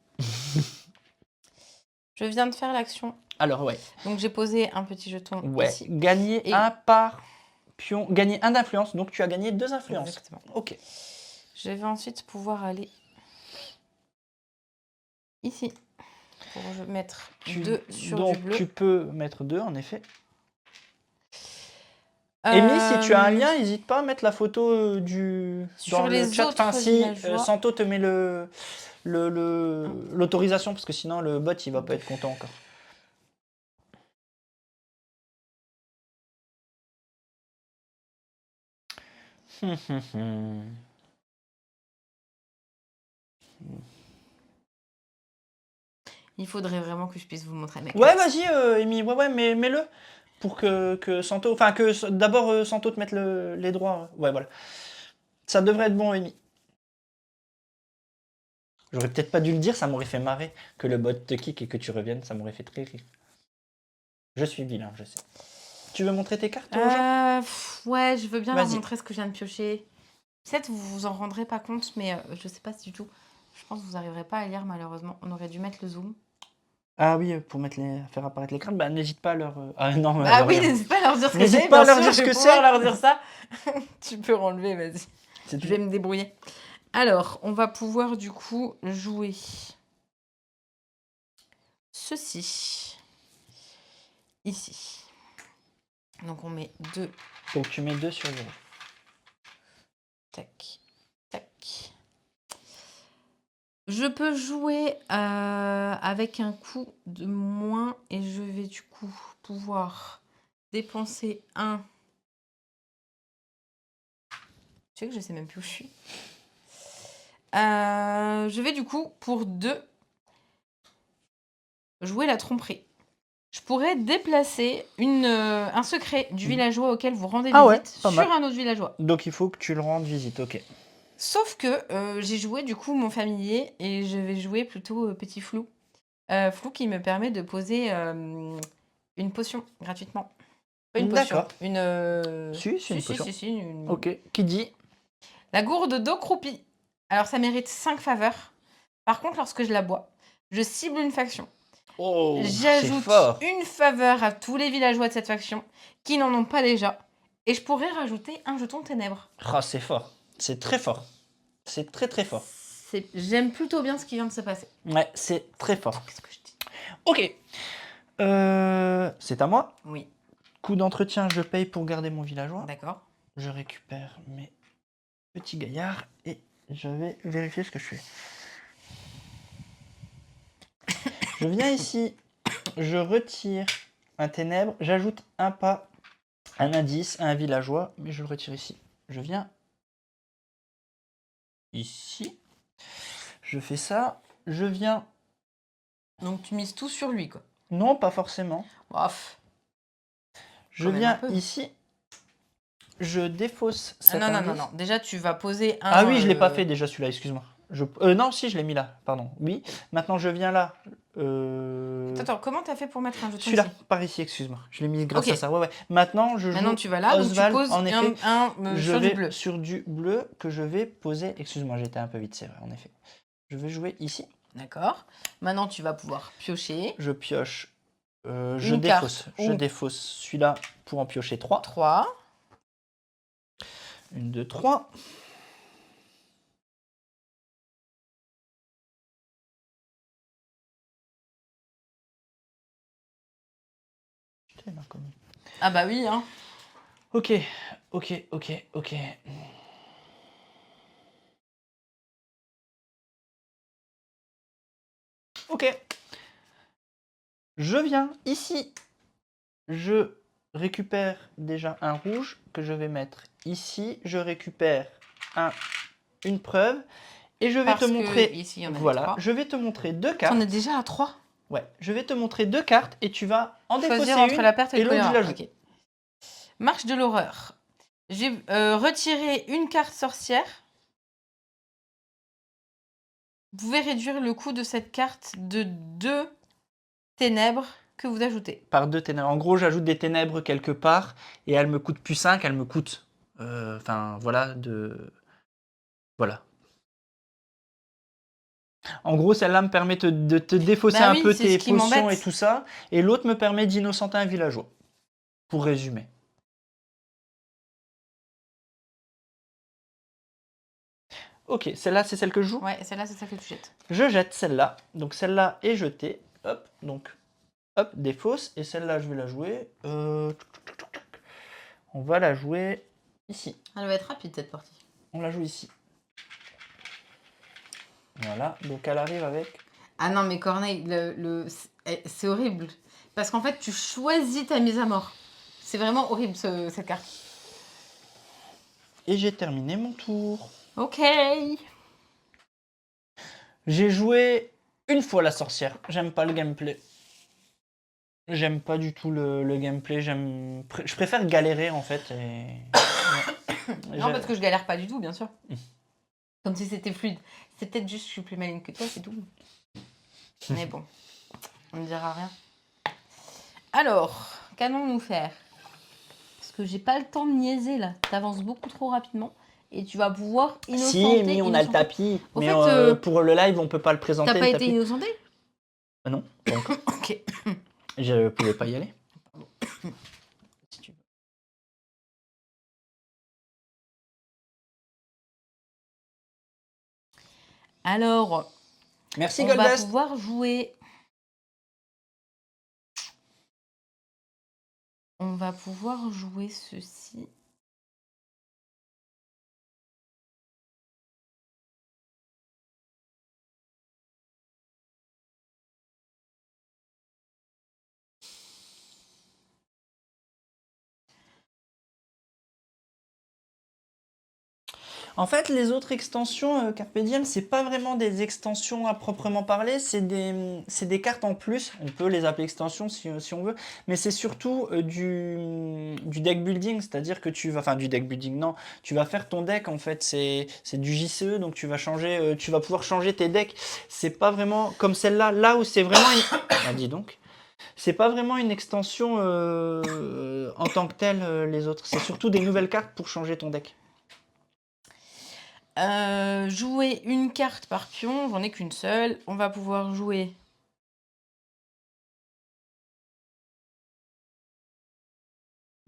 Je viens de faire l'action. Alors, ouais. Donc, j'ai posé un petit jeton ici. Gagner un par pion, gagner un d'influence, donc tu as gagné 2 influences. Exactement. Ok. Je vais ensuite pouvoir aller ici. Pour mettre 2 sur donc, du bleu. tu peux mettre 2, en effet. Amy, si tu as un lien, n'hésite pas à mettre la photo sur le chat. Enfin, si Santo te met l'autorisation, parce que sinon le bot il va pas être content encore. Il faudrait vraiment que je puisse vous montrer. Ouais, vas-y, Amy, ouais, mais mets-le pour que Santo, enfin que d'abord Santo te mette les droits. Ouais, voilà. Ça devrait être bon, Amy. J'aurais peut-être pas dû le dire, ça m'aurait fait marrer que le bot te kick et que tu reviennes, ça m'aurait fait très rire. Je suis vilain, je sais. Tu veux montrer tes cartes aux gens? Ouais, je veux bien leur montrer ce que je viens de piocher. Peut-être vous vous en rendrez pas compte, mais je sais pas du tout Je pense que vous n'arriverez pas à lire malheureusement. On aurait dû mettre le zoom. Ah oui, pour faire apparaître l'écran, bah n'hésite pas à leur... Ah non, mais Bah oui, regarde. n'hésite pas à leur dire ce que N'hésite c'est. pas à Bien leur sûr, dire je ce vais que pouvoir c'est. leur dire ça. Tu peux renlever, vas-y. C'est Je tout. vais me débrouiller. Alors, on va pouvoir du coup jouer ceci ici. Donc on met 2, Donc tu mets 2 sur 0. tac, tac. Je peux jouer avec un coup de moins et je vais du coup pouvoir dépenser un. Tu sais que je sais même plus où je suis. Je vais du coup pour 2 jouer la tromperie. Je pourrais déplacer un secret du villageois auquel vous rendez Ah ouais, visite pas sur mal. un autre villageois. Donc il faut que tu le rendes visite, ok. Sauf que j'ai joué du coup mon familier et je vais jouer plutôt petit flou. Flou qui me permet de poser une potion gratuitement. Pas une potion, D'accord. une... Si, c'est une potion. si, une... Ok, qui dit La gourde d'eau croupie. Alors ça mérite 5 faveurs. Par contre, lorsque je la bois, je cible une faction. Oh, c'est J'ajoute fort. une faveur à tous les villageois de cette faction qui n'en ont pas déjà. Et je pourrais rajouter un jeton de ténèbres. Ah, c'est fort. C'est très fort. C'est très très fort. J'aime plutôt bien ce qui vient de se passer. Ouais, c'est très fort. Qu'est-ce que je dis? Ok. C'est à moi. Oui, Coût d'entretien, je paye pour garder mon villageois. d'accord. Je récupère mes petits gaillards et je vais vérifier ce que je fais. Je viens ici, je retire un ténèbre, j'ajoute un pas, un indice à un villageois, mais je le retire ici. Je viens ici, je fais ça, je viens... Donc tu mises tout sur lui, quoi. Non, pas forcément. Ouf. Je Quand même un viens peu. ici, je défausse Ah, cet non, non, indice. non, non. Déjà, tu vas poser un... Ah oui, je l'ai pas fait déjà celui-là, excuse-moi. Non, si, je l'ai mis là, pardon. Oui, maintenant je viens là. Attends, comment t'as fait pour mettre un jeton Celui-là, ici? par ici, excuse-moi. Je l'ai mis grâce Ok. à ça. Ouais, ouais. Maintenant, je joue Maintenant, tu vas là, donc tu Oswald, poses en effet. un Je sur vais du bleu. sur du bleu que je vais poser. Excuse-moi, j'ai été un peu vite, c'est vrai, en effet. Je vais jouer ici. D'accord. Maintenant, tu vas pouvoir piocher. Je pioche. Je Une défausse. carte Je ou- défausse celui-là pour en piocher 3. 3. 1, 2, 3. Putain, il m'a commis. Ah bah oui, hein. Ok, ok, ok, ok. Ok. Je viens ici. Je récupère déjà un rouge que je vais mettre ici. Je récupère une preuve. Et je vais Parce te que montrer. ici, il y en a Voilà, 3. je vais te montrer 2 cartes. T'en es déjà à 3. Ouais, je vais te montrer 2 cartes et tu vas en défausser Choisir entre une la perte et le l'autre, je choléra. la joue. Ok. Marche de l'horreur. J'ai retiré une carte sorcière. Vous pouvez réduire le coût de cette carte de 2 ténèbres que vous ajoutez. Par 2 ténèbres. En gros, j'ajoute des ténèbres quelque part et elle me coûte plus 5, elle me coûte. Enfin, voilà, Voilà. En gros, celle-là me permet de te défausser Bah un oui, peu c'est tes ce qui potions m'embête. et tout ça. Et l'autre me permet d'innocenter un villageois. Pour résumer. Ok, celle-là, c'est celle que je joue. Ouais, celle-là, c'est ça que tu jettes. Je jette celle-là. Donc celle-là est jetée. Hop, donc, hop, défausse. Et celle-là, je vais la jouer. On va la jouer ici. Elle va être rapide, cette partie. On la joue ici. Voilà, donc elle arrive avec... Ah non, mais Corneille, c'est horrible. Parce qu'en fait, tu choisis ta mise à mort. C'est vraiment horrible, cette carte. Et j'ai terminé mon tour. Ok. J'ai joué une fois la sorcière. J'aime pas le gameplay. J'aime pas du tout le gameplay. Je préfère galérer en fait. Non, parce que je galère pas du tout, bien sûr. Comme si c'était fluide. C'est peut-être juste que je suis plus maligne que toi, c'est tout. Mais bon, on ne dira rien. Alors, qu'allons-nous faire? Parce que j'ai pas le temps de niaiser là. T'avances beaucoup trop rapidement. et tu vas pouvoir Si, innocenter. mais on a le tapis. Au Mais fait, pour le live, on peut pas le présenter, t'as pas le été tapis. innocenté? Ah non, pas encore. Ok. Je pouvais pas y aller. Si tu veux. Alors, Merci on va Goldust. pouvoir jouer. On va pouvoir jouer ceci. En fait, les autres extensions Carpe Diem, c'est pas vraiment des extensions à proprement parler, c'est des cartes en plus. On peut les appeler extensions si on veut, mais c'est surtout du deck building, c'est-à-dire que tu vas, enfin du deck building, non, tu vas faire ton deck en fait, c'est du JCE, donc tu vas changer, tu vas pouvoir changer tes decks. C'est pas vraiment comme celle-là, là où c'est vraiment une... Ah, dis donc. C'est pas vraiment une extension en tant que telle, les autres. C'est surtout des nouvelles cartes pour changer ton deck. Jouer une carte par pion, j'en ai qu'une seule. On va pouvoir jouer.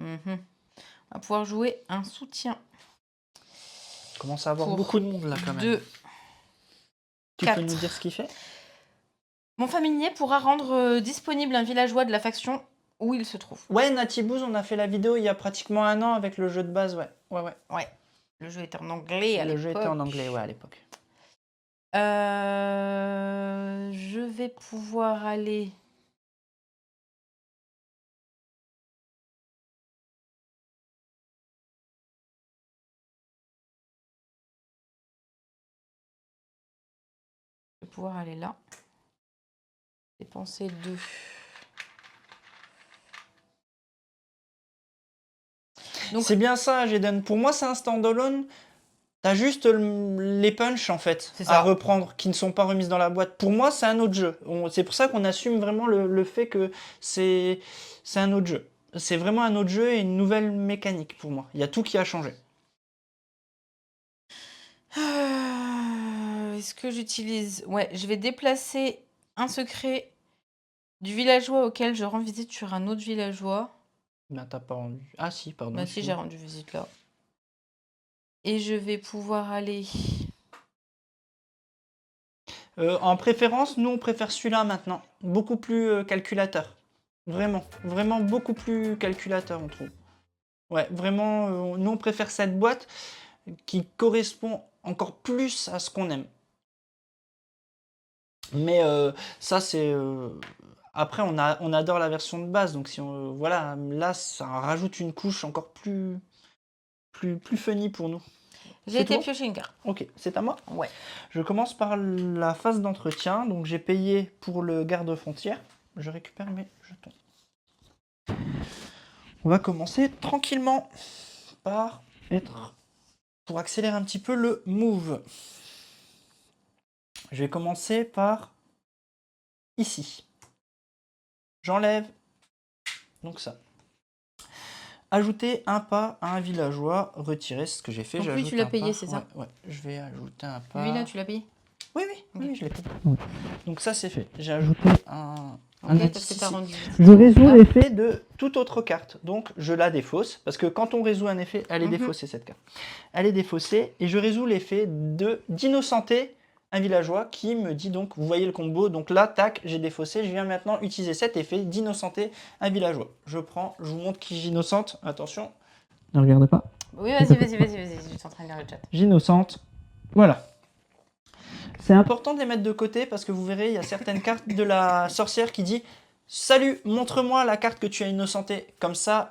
On va pouvoir jouer un soutien. On commence à avoir Pour beaucoup de monde là quand même. 2, Tu peux nous dire ce qu'il fait? Mon familier pourra rendre disponible un villageois de la faction où il se trouve. Ouais, Natibouz, on a fait la vidéo il y a pratiquement 1 an avec le jeu de base, ouais. Ouais. Le jeu était en anglais à Le jeu était en l'époque. anglais, ouais, à l'époque. Je vais pouvoir aller. Je vais pouvoir aller là. Dépenser 2. Donc, C'est bien ça, Jeden. Pour moi, c'est un standalone. T'as juste les punchs en fait C'est ça. à reprendre qui ne sont pas remises dans la boîte. Pour moi, c'est un autre jeu. C'est pour ça qu'on assume vraiment le fait que c'est un autre jeu. C'est vraiment un autre jeu et une nouvelle mécanique pour moi. Il y a tout qui a changé. est-ce que j'utilise... Ouais, je vais déplacer un secret du villageois auquel je rends visite sur un autre villageois. Ben, t'as pas rendu. Ah si, pardon. Bah si, j'ai rendu visite là. Et je vais pouvoir aller... En préférence, nous on préfère celui-là maintenant. Beaucoup plus calculateur. Vraiment, vraiment beaucoup plus calculateur, on trouve. Ouais, vraiment, nous on préfère cette boîte qui correspond encore plus à ce qu'on aime. Mais ça, c'est. Après, on adore la version de base, donc si on. Voilà, là, ça rajoute une couche encore plus funny pour nous. J'ai été piocher une carte. Ok, c'est à moi. Ouais. Je commence par la phase d'entretien. Donc j'ai payé pour le garde-frontière. Je récupère mes jetons. On va commencer tranquillement par être... Pour accélérer un petit peu le move. Je vais commencer par ici. J'enlève donc ça. Ajouter un pas à un villageois. Retirer, c'est ce que j'ai fait. Donc lui, tu l'as payé, c'est ça? Ouais, je vais ajouter un pas. Lui là, tu l'as payé? Oui, Ok. je l'ai payé. Donc ça, c'est fait. J'ai ajouté un Ok, indice parce que ici. t'as rendu. Je résous l'effet de toute autre carte. Donc je la défausse. Parce que quand on résout un effet, elle est défaussée cette carte. Elle est défaussée. Et je résous l'effet d'innocenter un villageois qui me dit donc, vous voyez le combo. Donc là, tac, j'ai défaussé. Je viens maintenant utiliser cet effet d'innocenter un villageois. Je prends, je vous montre qui j'innocente. Attention. Ne regardez pas. Oui, vas-y, je suis en train de lire le chat. J'innocente. Voilà. C'est important de les mettre de côté parce que vous verrez, il y a certaines cartes de la sorcière qui dit « Salut, montre-moi la carte que tu as innocentée. » Comme ça,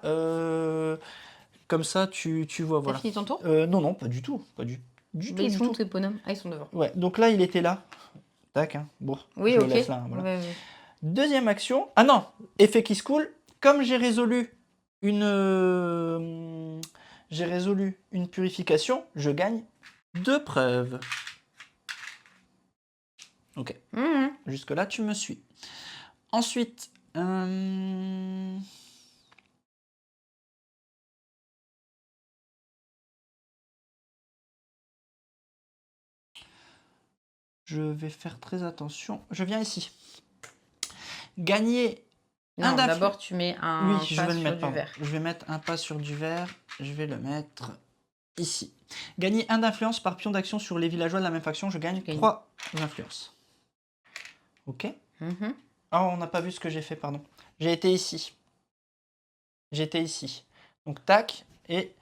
tu vois, voilà. T'as fini ton tour? Non, pas du tout. Pas du tout. Ils sont où tes bonhommes? Ah, ils sont devant. Ouais, donc là, il était là. Tac, hein. Bon, Oui, je ok. le laisse là. Hein, voilà. Ouais. Deuxième action. Ah non, effet qui se coule. Comme j'ai résolu une purification, je gagne 2 preuves. Ok. Jusque-là, tu me suis. Ensuite, Je vais faire très attention. Je viens ici. Gagner un Non, d'influence. d'abord tu mets un Oui, pas je vais le sur mettre, du pardon. vert. Je vais mettre un pas sur du vert. Je vais le mettre ici. Gagner 1 d'influence par pion d'action sur les villageois de la même faction. Je gagne Tu gagnes. 3 influences. Ok. Mhm. Oh, on n'a pas vu ce que j'ai fait, pardon. J'ai été ici. J'étais ici. Donc, tac. Et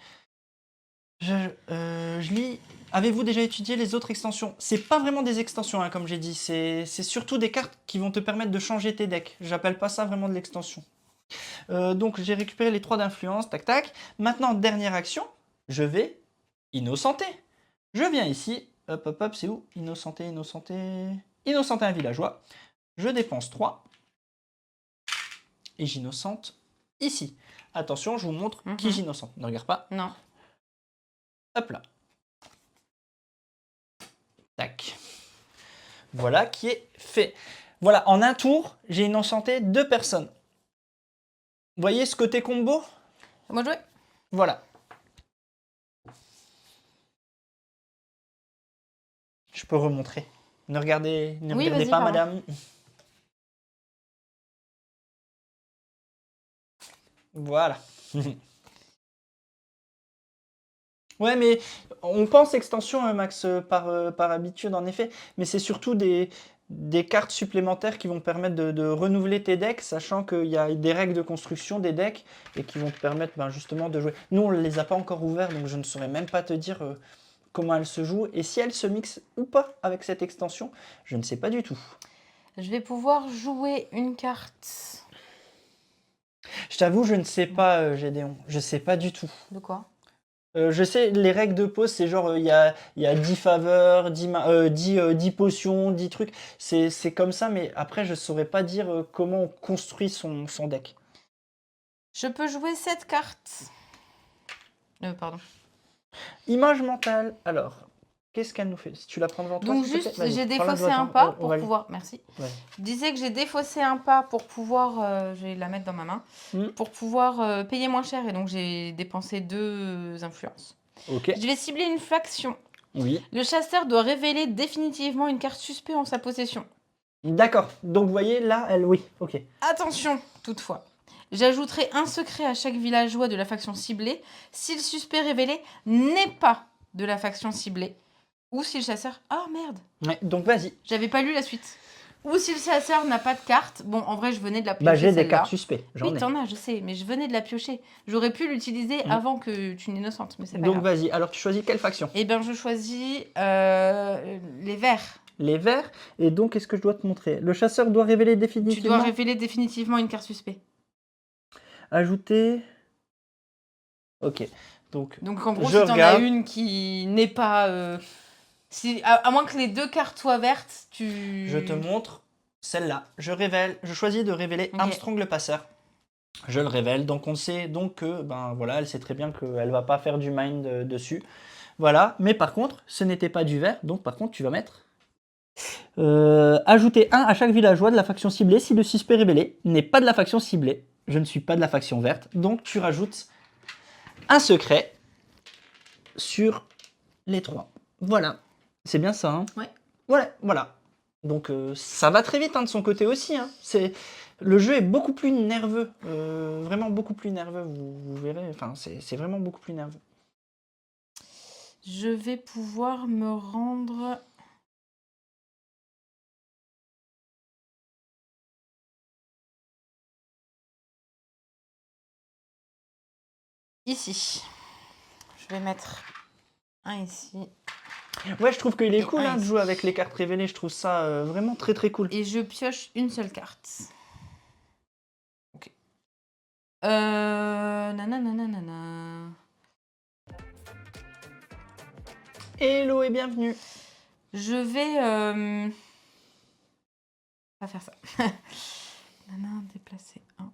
je lis. Avez-vous déjà étudié les autres extensions? C'est pas vraiment des extensions, hein, comme j'ai dit. C'est surtout des cartes qui vont te permettre de changer tes decks. J'appelle pas ça vraiment de l'extension. Donc, j'ai récupéré les 3 d'influence. Tac, tac. Maintenant, dernière action. Je vais innocenter. Je viens ici. Hop, hop, hop. C'est où? Innocenter, innocenter. Innocenter un villageois. Je dépense 3. Et j'innocente ici. Attention, je vous montre qui j'innocente. Ne regarde pas. Non. Hop là. Tac. Voilà qui est fait. Voilà, en un tour, j'ai innocenté 2 personnes. Vous voyez ce côté combo? À moi de jouer. Voilà. Je peux remontrer. Ne regardez Oui, vas-y, pas, pardon. madame. Voilà. Ouais, mais on pense extension, Max, par habitude, en effet. Mais c'est surtout des cartes supplémentaires qui vont te permettre de renouveler tes decks, sachant qu'il y a des règles de construction des decks et qui vont te permettre justement de jouer. Nous, on ne les a pas encore ouverts, donc je ne saurais même pas te dire comment elles se jouent et si elles se mixent ou pas avec cette extension. Je ne sais pas du tout. Je vais pouvoir jouer une carte. Je t'avoue, je ne sais pas, Gédéon. Je sais pas du tout. De quoi? Je sais, les règles de pause, c'est genre, il y a 10 faveurs, 10 potions, 10 trucs. C'est comme ça, mais après, je saurais pas dire comment on construit son deck. Je peux jouer cette carte. Pardon. Image mentale. Alors, qu'est-ce qu'elle nous fait? Si tu la prends devant toi, Donc s'il te plaît. juste, Vas-y, j'ai prends-la défaussé devant un toi. pas On pour va pouvoir... Merci. Ouais. Je disais que j'ai défaussé un pas pour pouvoir... je vais la mettre dans ma main. Pour pouvoir payer moins cher. Et donc, j'ai dépensé 2 influences. Ok. Je vais cibler une faction. Oui. Le chasseur doit révéler définitivement une carte suspecte en sa possession. D'accord. Donc, vous voyez, là, elle, oui. Ok. Attention, toutefois. J'ajouterai un secret à chaque villageois de la faction ciblée si le suspect révélé n'est pas de la faction ciblée. Ou si le chasseur... Ah, merde. Ouais, donc, vas-y. J'avais pas lu la suite. Ou si le chasseur n'a pas de carte. Bon, en vrai, je venais de la piocher, J'ai des celle-là. cartes suspects. Oui, t'en as, je sais, mais je venais de la piocher. J'aurais pu l'utiliser avant que tu n'innocentes, mais c'est pas Donc, grave. vas-y. Alors, tu choisis quelle faction? Eh bien, je choisis les verts. Les verts. Et donc, qu'est-ce que je dois te montrer? Le chasseur doit révéler définitivement. Tu dois révéler définitivement une carte suspecte. Ajouter. Ok. Donc en gros, je si t'en as regarde. une qui n'est pas... à moins que les 2 cartes soient vertes, Je te montre celle-là. Je révèle. Je choisis de révéler Ok. Armstrong le passeur. Je le révèle. Donc on sait donc que voilà, elle sait très bien qu'elle va pas faire du mind dessus. Voilà. Mais par contre, ce n'était pas du vert. Donc par contre, tu vas mettre. Ajouter 1 à chaque villageois de la faction ciblée si le suspect révélé n'est pas de la faction ciblée. Je ne suis pas de la faction verte. Donc tu rajoutes un secret sur les 3. Voilà. C'est bien ça, hein? Ouais. Voilà. Donc ça va très vite de son côté aussi. Hein. Le jeu est beaucoup plus nerveux. Vraiment beaucoup plus nerveux, vous verrez. Enfin, c'est vraiment beaucoup plus nerveux. Je vais pouvoir me rendre... ici. Je vais mettre un ici. Ouais, je trouve qu'il est cool un de ici. jouer avec les cartes révélées. Je trouve ça vraiment très très cool. Et je pioche une seule carte. Ok. Nanana. Hello et bienvenue. Je vais... pas faire ça. Nana, déplacer un.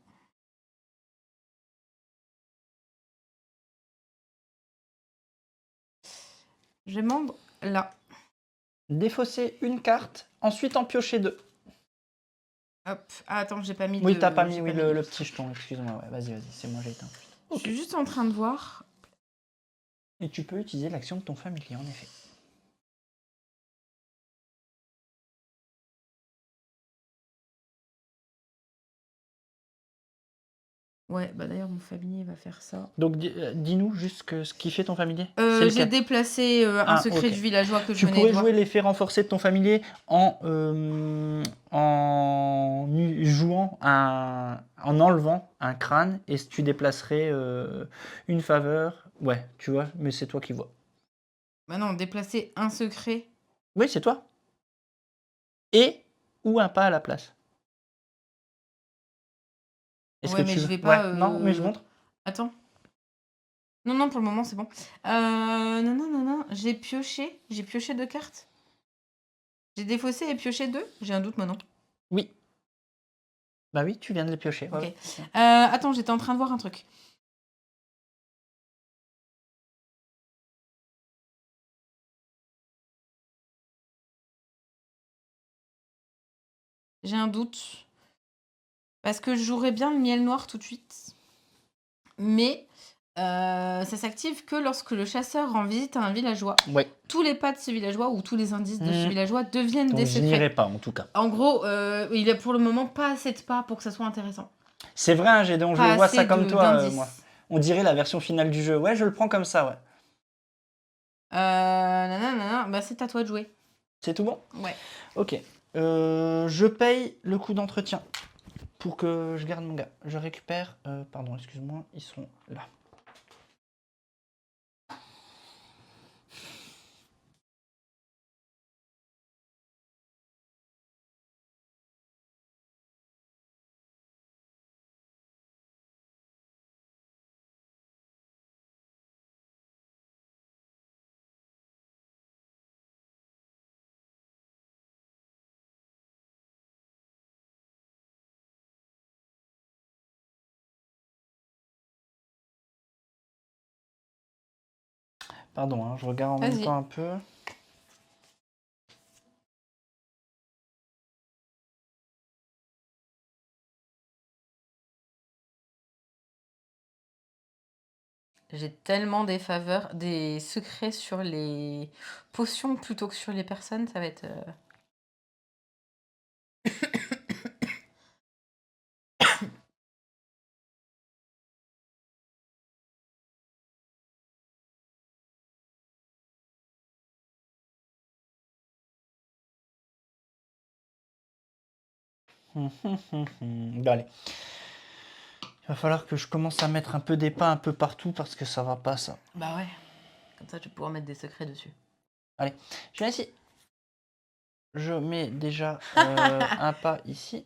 Je vais m'en là. Défausser une carte, ensuite en piocher 2. Hop. Ah, attends, j'ai pas mis Oui, de... t'as pas mis j'ai le petit jeton, excuse-moi. Ouais, vas-y, c'est moi j'ai éteint. Je suis juste en train de voir. Et tu peux utiliser l'action de ton familier, en effet. Ouais, bah d'ailleurs, mon familier va faire ça. Donc dis-nous juste ce qui fait ton familier. C'est J'ai lequel? déplacé un Ah, secret ok. du villageois que je Tu venais de pourrais voir. jouer l'effet renforcé de ton familier jouant en enlevant un crâne et tu déplacerais une faveur. Ouais, tu vois, mais c'est toi qui vois. Bah non, déplacer un secret. Oui, c'est toi. Et ou un pas à la place. Est-ce que Ouais, mais tu je veux? vais Ouais, pas. non, mais je montre. Attends. Non, non, pour le moment, c'est bon. Non, non, non, non. J'ai pioché. J'ai pioché 2 cartes. J'ai défaussé et pioché 2. J'ai un doute maintenant. Oui. Bah oui, tu viens de les piocher. Ouais, Ok. ouais. Attends, j'étais en train de voir un truc. J'ai un doute. Parce que je jouerais bien le miel noir tout de suite. Mais ça s'active que lorsque le chasseur rend visite à un villageois. Ouais. Tous les pas de ce villageois ou tous les indices de ce Mhm. villageois deviennent Donc des je secrets. n'irai pas en tout cas. En gros, il a pour le moment pas assez de pas pour que ça soit intéressant. C'est vrai, hein, Gédéon, je Pas vois ça assez comme toi, moi. d'indices. On dirait la version finale du jeu. Ouais, je le prends comme ça, ouais. Nanana, bah c'est à toi de jouer. C'est tout bon? Ouais. Ok. Je paye le coût d'entretien pour que je garde mon gars. Je récupère. Pardon, excuse-moi, ils sont là. Pardon, hein, je regarde en même Vas-y. temps un peu. J'ai tellement des faveurs, des secrets sur les potions plutôt que sur les personnes, ça va être. Bon, allez. Il va falloir que je commence à mettre un peu des pas un peu partout parce que ça va pas ça. Bah ouais. Comme ça, tu vais pouvoir mettre des secrets dessus. Allez, je viens ici. Je mets déjà un pas ici.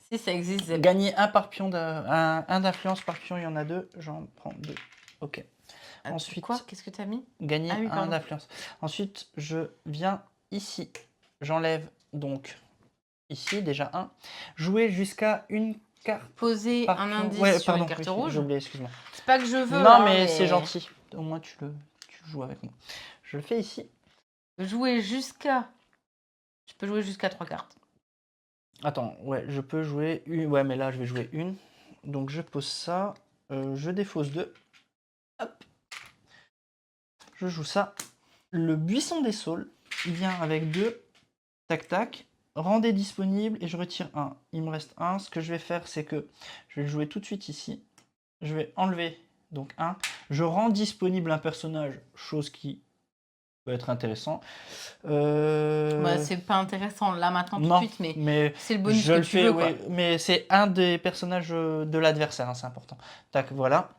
Si ça existe, Zeb. Gagner un par pion, un d'influence par pion, il y en a deux. J'en prends deux. Ok. Ensuite, Quoi? Qu'est-ce que t'as mis? gagner Ah oui, un pardon. d'influence. Ensuite, je viens ici. J'enlève donc ici déjà un. Jouer jusqu'à une carte Poser par un pion. indice Ouais, sur une pardon, carte oui, rouge. j'ai oublié, excuse-moi. C'est pas que je veux, Non, hein, mais c'est gentil. Au moins, tu le joues avec moi. Je le fais ici. Jouer jusqu'à. Tu peux jouer jusqu'à 3 cartes. Attends, ouais, je peux jouer une. Ouais, mais là, je vais jouer une. Donc, je pose ça. Je défausse deux. Hop. Je joue ça. Le buisson des saules, il vient avec deux. Tac, tac. Rendez disponible et je retire un. Il me reste un. Ce que je vais faire, c'est que je vais le jouer tout de suite ici. Je vais enlever donc un. Je rends disponible un personnage, chose qui peut être intéressant. Bah, c'est pas intéressant là maintenant tout de Non, suite, mais mais c'est le bonus je que le tu fais, veux, quoi. oui. Mais c'est un des personnages de l'adversaire, hein, c'est important. Tac, voilà.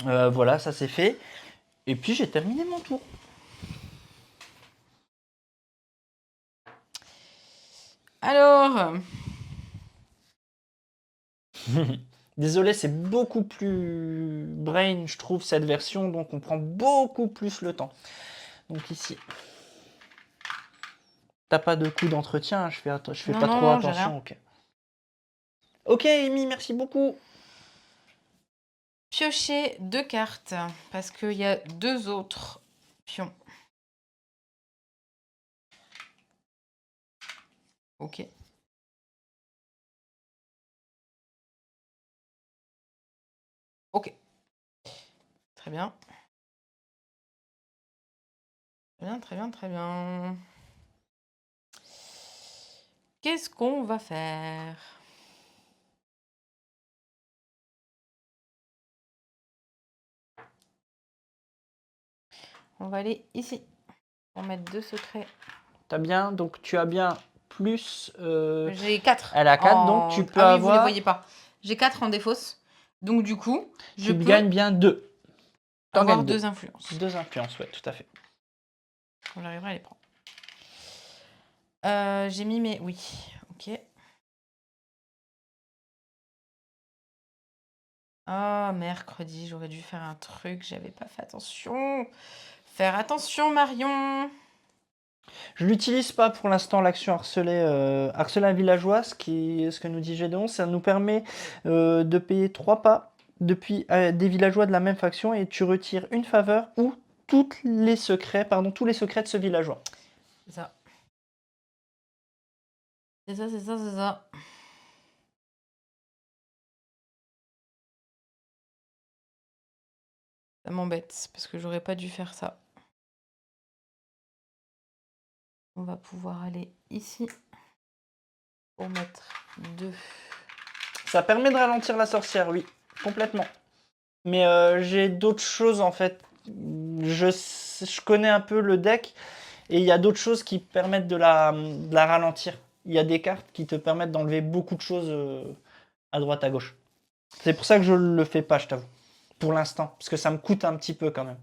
Voilà, ça c'est fait. Et puis j'ai terminé mon tour. Alors, Désolé, c'est beaucoup plus brain, je trouve, cette version, donc on prend beaucoup plus le temps. Donc ici, t'as pas de coup d'entretien, hein, je fais non, pas non, trop non, j'ai attention. rien. Ok. Ok, Amy, merci beaucoup. Piocher 2 cartes, parce qu'il y a 2 autres pions. Ok. Ok. Très bien. Très bien, très bien, très bien. Qu'est-ce qu'on va faire? On va aller ici. On va mettre 2 secrets. T'as bien, donc tu as bien plus. J'ai 4. Elle a 4, donc tu peux Ah oui, vous les avoir. voyez pas. J'ai 4 en défausse. Donc du coup, je Tu peux gagnes bien 2. T'en avoir gagnes 2. 2 influences. 2 influences, ouais, tout à fait. On arrivera à les prendre. J'ai mis mes... Oui, ok. Oh, mercredi, j'aurais dû faire un truc, j'avais pas fait attention. Faire attention, Marion. Je l'utilise pas pour l'instant, l'action harceler un villageois, ce que nous dit Gédéon, ça nous permet de payer 3 pas depuis des villageois de la même faction et tu retires une faveur ou tous les secrets de ce villageois. C'est ça. C'est ça, c'est ça, c'est ça. Ça m'embête, parce que j'aurais pas dû faire ça. On va pouvoir aller ici pour mettre 2. Ça permet de ralentir la sorcière, oui, complètement. Mais j'ai d'autres choses en fait. Je connais un peu le deck et il y a d'autres choses qui permettent de la ralentir. Il y a des cartes qui te permettent d'enlever beaucoup de choses à droite à gauche. C'est pour ça que je le fais pas, je t'avoue. Pour l'instant. Parce que ça me coûte un petit peu quand même.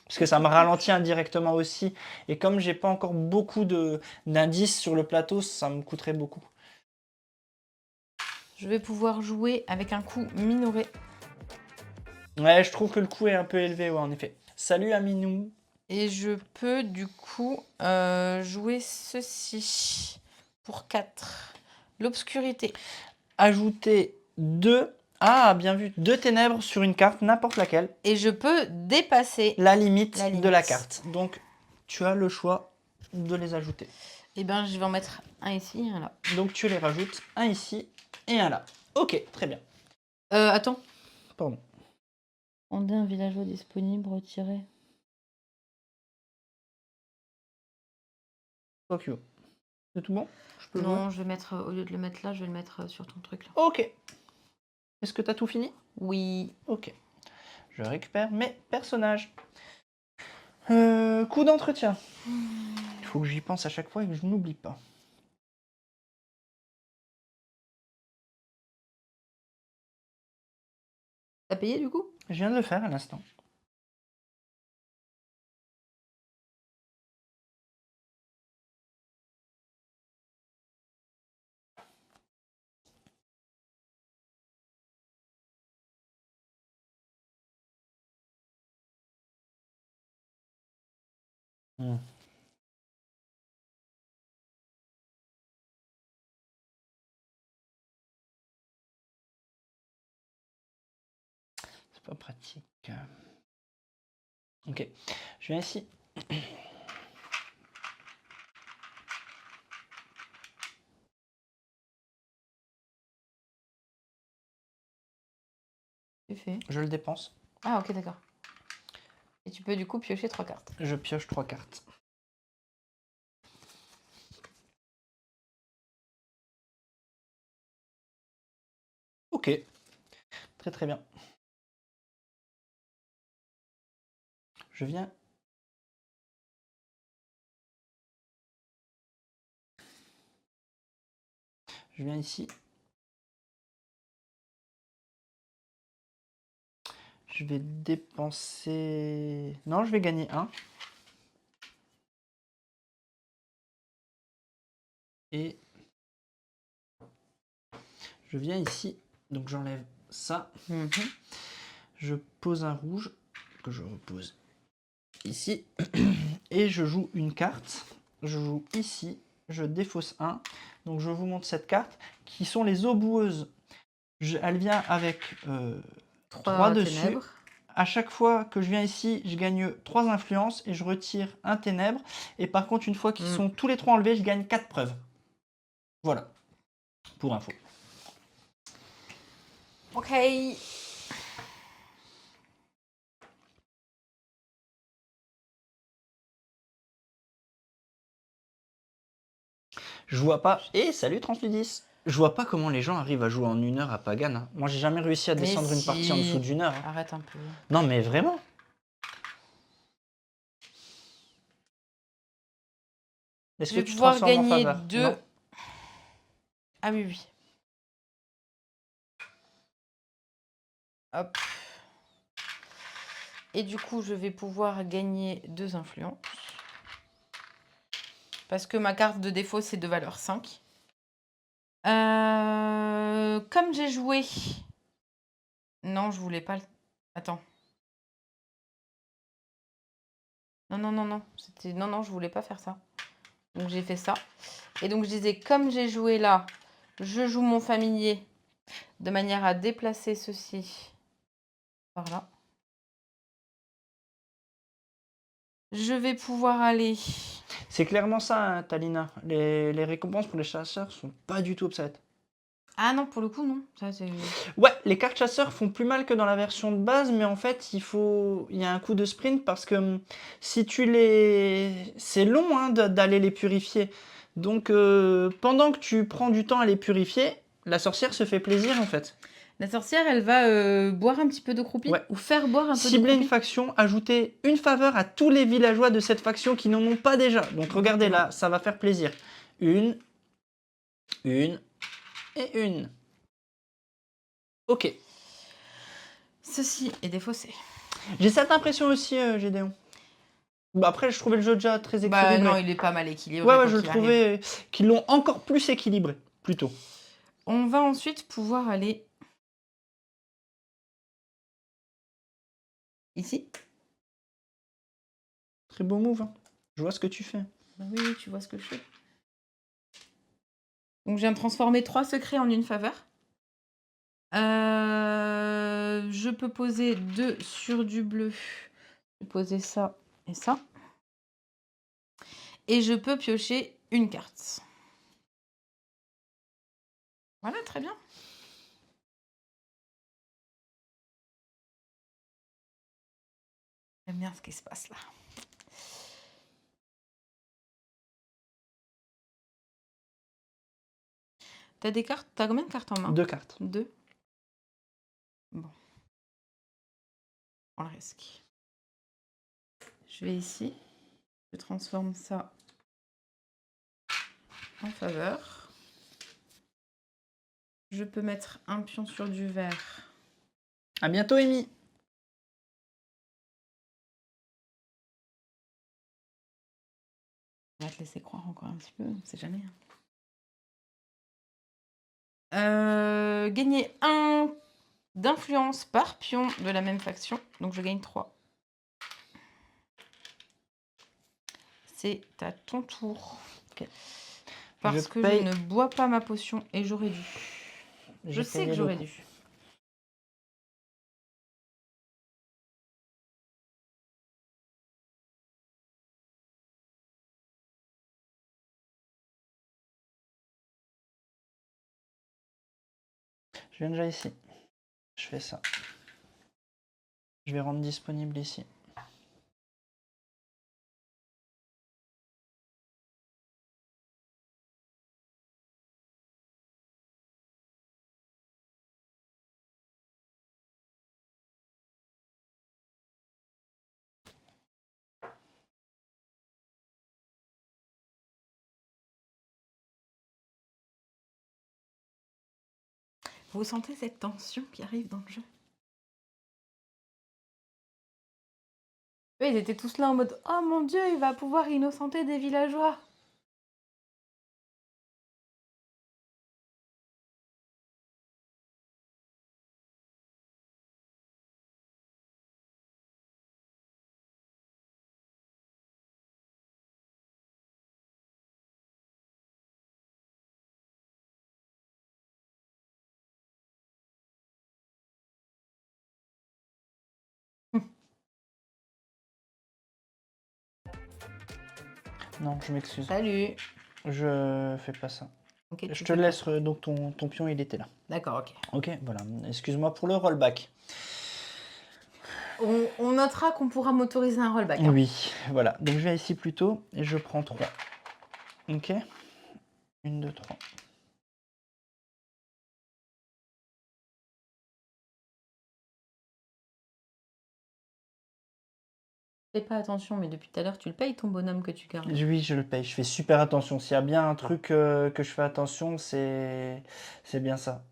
Parce que ça me ralentit indirectement aussi. Et comme j'ai pas encore beaucoup d'indices sur le plateau, ça me coûterait beaucoup. Je vais pouvoir jouer avec un coup minoré. Ouais, je trouve que le coût est un peu élevé, ouais, en effet. Salut Aminou. Et je peux du coup jouer ceci pour 4. L'obscurité. Ajouter 2. Ah, bien vu. 2 ténèbres sur une carte, n'importe laquelle. Et je peux dépasser La limite la limite de la carte. Donc, tu as le choix de les ajouter. Eh bien, je vais en mettre un ici et un là. Donc, tu les rajoutes, un ici et un là. Ok, très bien. Attends. Pardon. On a un villageois disponible, retiré. Fuck you. C'est tout bon? Je peux Non, jouer je vais mettre, au lieu de le mettre là, je vais le mettre sur ton truc là. Ok. Est-ce que tu as tout fini? Oui. Ok. Je récupère mes personnages. Coup d'entretien. Il faut que j'y pense à chaque fois et que je n'oublie pas. T'as payé du coup? Je viens de le faire à l'instant. C'est pas pratique. Ok. Je viens ici. Tu fais. Je le dépense. Ah, ok, d'accord. Et tu peux du coup piocher 3 cartes. Je pioche 3 cartes. Ok. Très très bien. Je viens. Je viens ici. Je vais dépenser... Non, je vais gagner 1. Et je viens ici. Donc j'enlève ça. Je pose un rouge que je repose ici. Et je joue une carte. Je joue ici. Je défausse 1. Donc je vous montre cette carte qui sont les eaux boueuses. Elle vient avec 3 dessus. ténèbres. À chaque fois que je viens ici, je gagne 3 influences et je retire un ténèbre. Et par contre, une fois qu'ils sont tous les 3 enlevés, je gagne 4 preuves. Voilà. Pour info. Ok. Je vois pas. Et salut Transludis. Je vois pas comment les gens arrivent à jouer en 1 heure à Pagan. Hein. Moi, j'ai jamais réussi à Mais descendre une partie en si. dessous d'1 heure. Hein. Arrête un peu. Non, mais vraiment. Est-ce Je que vais tu pouvoir transformes en gagner faveur? 2. Non. Ah oui, oui. Hop. Et du coup, je vais pouvoir gagner 2 influences. Parce que ma carte de défaut, c'est de valeur 5. Comme j'ai joué... Non, je voulais pas... Attends. Non, non, non, non. Non, non, je voulais pas faire ça. Donc j'ai fait ça. Et donc je disais, comme j'ai joué là, je joue mon familier de manière à déplacer ceci par là. Je vais pouvoir aller... C'est clairement ça, hein, Talina. Les récompenses pour les chasseurs sont pas du tout obsolètes. Ah non, pour le coup, non. Ça, c'est... Ouais, les cartes chasseurs font plus mal que dans la version de base, mais en fait, il y a un coup de sprint parce que si tu les... C'est long hein, d'aller les purifier. Donc, pendant que tu prends du temps à les purifier, la sorcière se fait plaisir en fait. La sorcière, elle va boire un petit peu de croupi Ouais. ou faire boire un peu de Cibler une croupi. faction, ajouter une faveur à tous les villageois de cette faction qui n'en ont pas déjà. Donc regardez Exactement. là, ça va faire plaisir. Une et une. Ok. Ceci est défaussé. J'ai cette impression aussi, Gédéon. Bah après, je trouvais le jeu déjà très Bah non, équilibré. il est pas mal équilibré Ouais, ouais, quoi je le qu'il arrive. trouvais qu'ils l'ont encore plus équilibré, plutôt. On va ensuite pouvoir aller ici. Très beau move, hein. Je vois ce que tu fais. Bah oui, oui, tu vois ce que je fais. Donc je viens de transformer 3 secrets en une faveur. Je peux poser 2 sur du bleu. Je peux poser ça et ça. Et je peux piocher une carte. Voilà, très bien. J'aime bien ce qui se passe là. T'as des cartes? T'as combien de cartes en main? 2 cartes. 2. Bon. On le risque. Je vais ici. Je transforme ça en faveur. Je peux mettre un pion sur du vert. À bientôt, Amy. On va te laisser croire encore un petit peu, on sait jamais. Gagner 1 d'influence par pion de la même faction. Donc je gagne 3. C'est à ton tour. Ok. Parce que je ne bois pas ma potion et j'aurais dû. Je sais que j'aurais dû. Je viens déjà ici. Je fais ça. Je vais rendre disponible ici. Vous sentez cette tension qui arrive dans le jeu? Eux, ils étaient tous là en mode « Oh mon Dieu, il va pouvoir innocenter des villageois !» Non, je m'excuse. Salut. Je fais pas ça. Ok, Je tu te fais laisse, donc ton pion, il était là. D'accord, ok. Ok, voilà. Excuse-moi pour le rollback. On notera qu'on pourra m'autoriser un rollback. Hein. Oui, voilà. Donc je viens ici plutôt et je prends 3. Ok. 1, 2, 3. Fais pas attention, mais depuis tout à l'heure, tu le payes ton bonhomme que tu gardes. Oui, je le paye. Je fais super attention. S'il y a bien un truc que je fais attention, c'est bien ça.